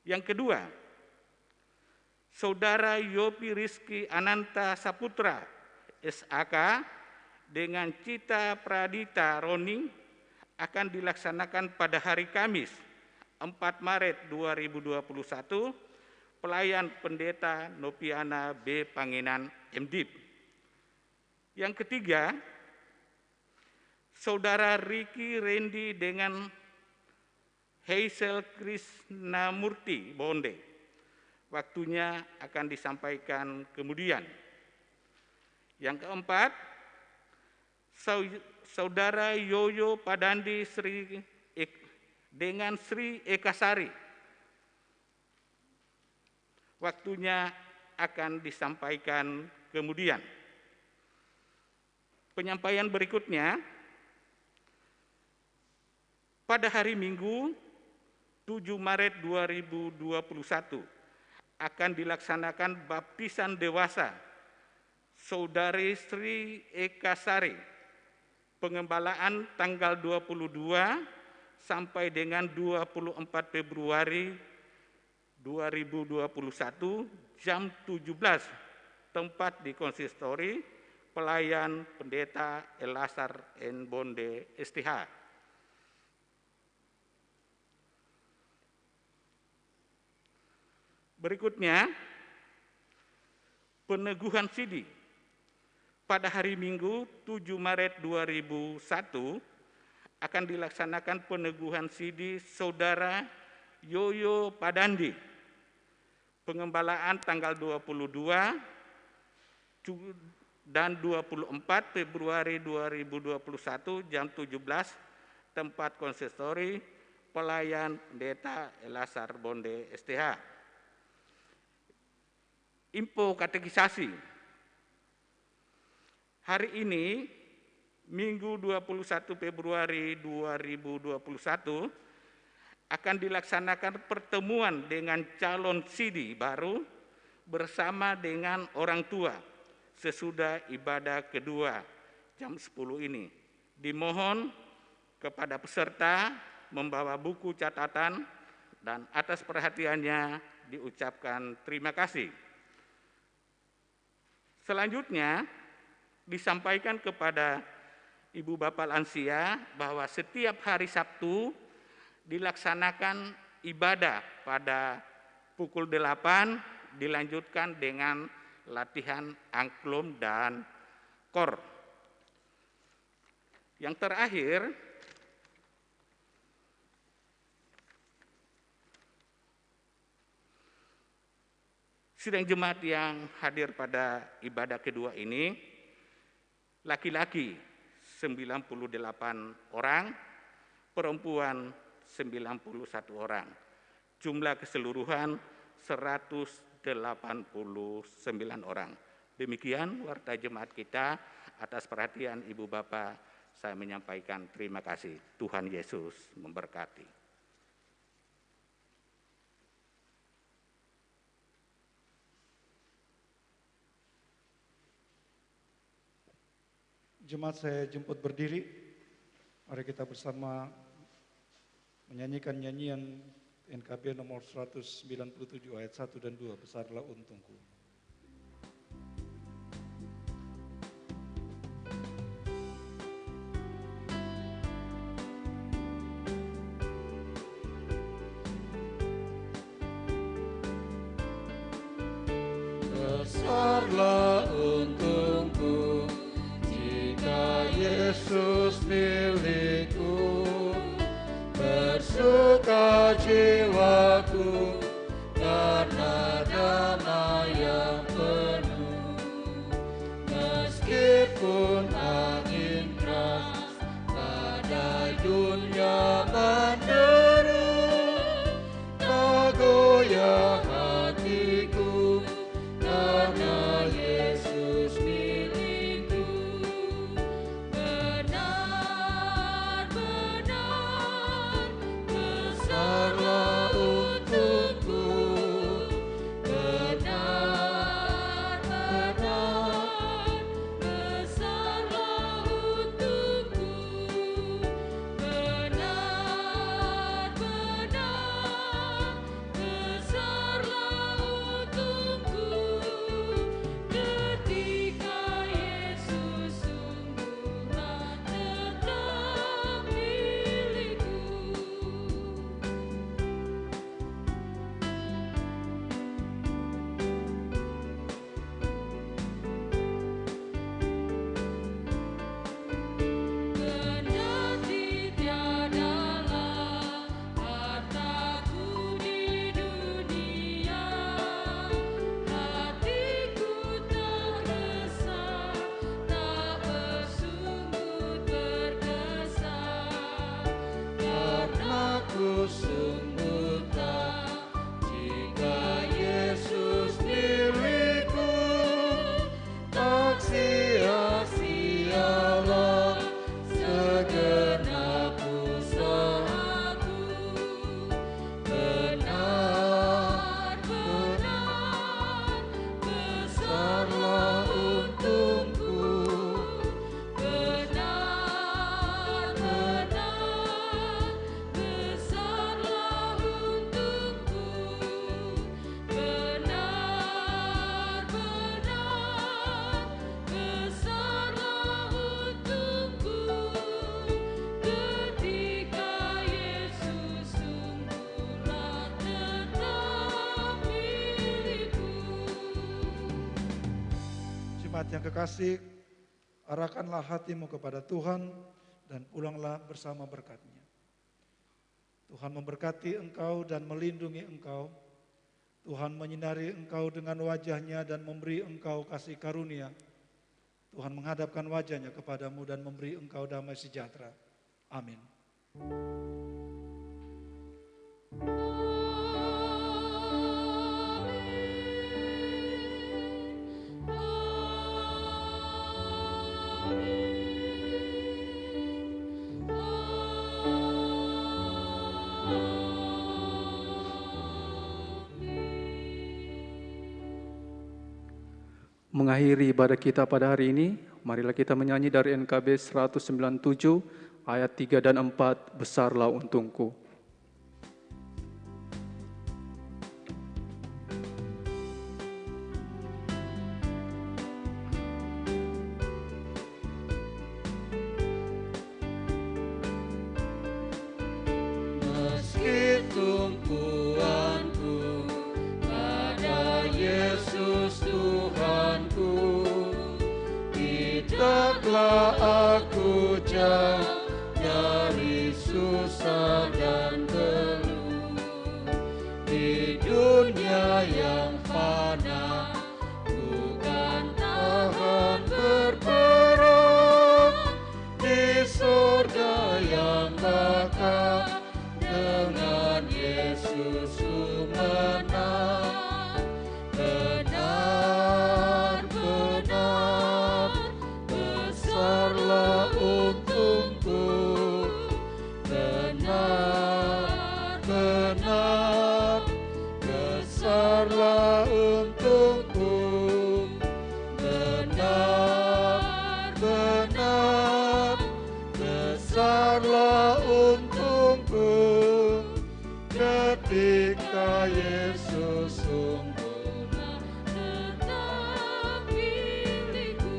Yang kedua, Saudara Yopi Rizky Ananta Saputra SAK dengan Cita Pradita Roni akan dilaksanakan pada hari Kamis 4 Maret 2021, pelayan Pendeta Noviana B. Panginan MDIP. Yang ketiga, Saudara Riki Rendi dengan Hazel Krishnamurti Bonde. Waktunya akan disampaikan kemudian. Yang keempat, Saudara Yoyo Padandi dengan Sri Eka Sari. Waktunya akan disampaikan kemudian. Penyampaian berikutnya, pada hari Minggu 7 Maret 2021 akan dilaksanakan baptisan dewasa Saudari Sri Eka Sari, pengembalaan tanggal 22 sampai dengan 24 Februari 2021 jam 17, tempat di konsistori pelayan Pendeta Elasar N. Bonde STH. Berikutnya, peneguhan sidi. Pada hari Minggu 7 Maret 2001 akan dilaksanakan peneguhan sidi Saudara Yoyo Padandi. Pengembalaan tanggal 22 dan 24 Februari 2021 jam 17, tempat konsistori pelayan Pendeta Elasar Bonde STH. Info katekisasi. Hari ini, Minggu 21 Februari 2021, akan dilaksanakan pertemuan dengan calon sidi baru bersama dengan orang tua sesudah ibadah kedua jam 10 ini. Dimohon kepada peserta membawa buku catatan dan atas perhatiannya diucapkan terima kasih. Selanjutnya disampaikan kepada Ibu Bapak lansia bahwa setiap hari Sabtu dilaksanakan ibadah pada pukul 8, dilanjutkan dengan latihan angklung dan kor. Yang terakhir, sidang jemaat yang hadir pada ibadah kedua ini, laki-laki 98 orang, perempuan 91 orang. Jumlah keseluruhan 189 orang. Demikian warta jemaat kita. Atas perhatian Ibu Bapak, saya menyampaikan terima kasih. Tuhan Yesus memberkati. Jemaat saya jemput berdiri. Mari kita bersama menyanyikan nyanyian NKB nomor 197 ayat 1 dan 2, Besarlah Untungku. Besarlah untungku jika Yesus milikku, bersuka jiwaku karena damai yang penuh. Meskipun angin keras badai dunia menderu, tak goyah hatiku karena Yesus milikku. Benar Jemaat yang kekasih, arahkanlah hatimu kepada Tuhan dan pulanglah bersama berkat-Nya. Tuhan memberkati engkau dan melindungi engkau. Tuhan menyinari engkau dengan wajah-Nya dan memberi engkau kasih karunia. Tuhan menghadapkan wajah-Nya kepadamu dan memberi engkau damai sejahtera. Amin. Mengakhiri ibadah kita pada hari ini, marilah kita menyanyi dari NKB 197 ayat 3 dan 4, Besarlah Untungku. Meski tumpuanku pada Yesus Tuhanku, tidaklah aku jauh dari susah dan geluh. Di dunia yang fana, bukan tahan berperang. Di surga yang bakal dengan Yesus ku menang. Benar-benar besarlah untungku. Benar-benar besarlah untungku. Benar-benar besarlah untungku. Ketika Yesus sungguhlah tetap milikku.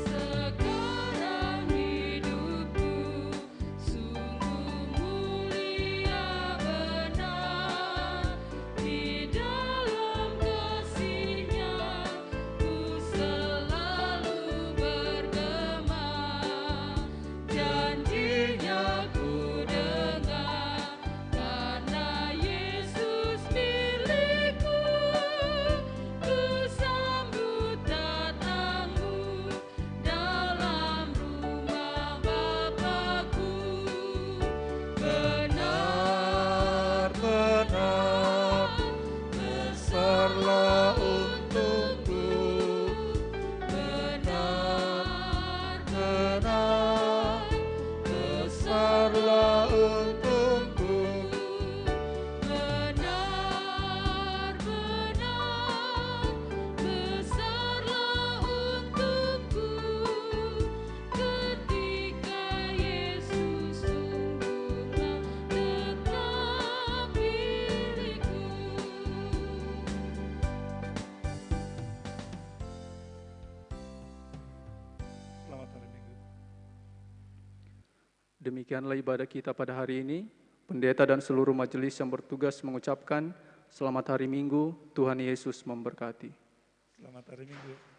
Sekarang hidupku sungguh mulia benar, di dalam kasih-Nya ku selalu bergema. Janji-Nya ku dengar, karena Yesus milikku. Ku sambut datang-Mu dalam rumah Bapa-Ku. benar-benar besarlah untungku. Benar-benar besarlah untungku. Benar-benar besarlah untukku. Ketika Yesus sungguhlah tetap milikku. Selamat hari Minggu. Demikianlah ibadah kita pada hari ini. Pendeta dan seluruh majelis yang bertugas mengucapkan selamat hari Minggu, Tuhan Yesus memberkati. Selamat hari Minggu.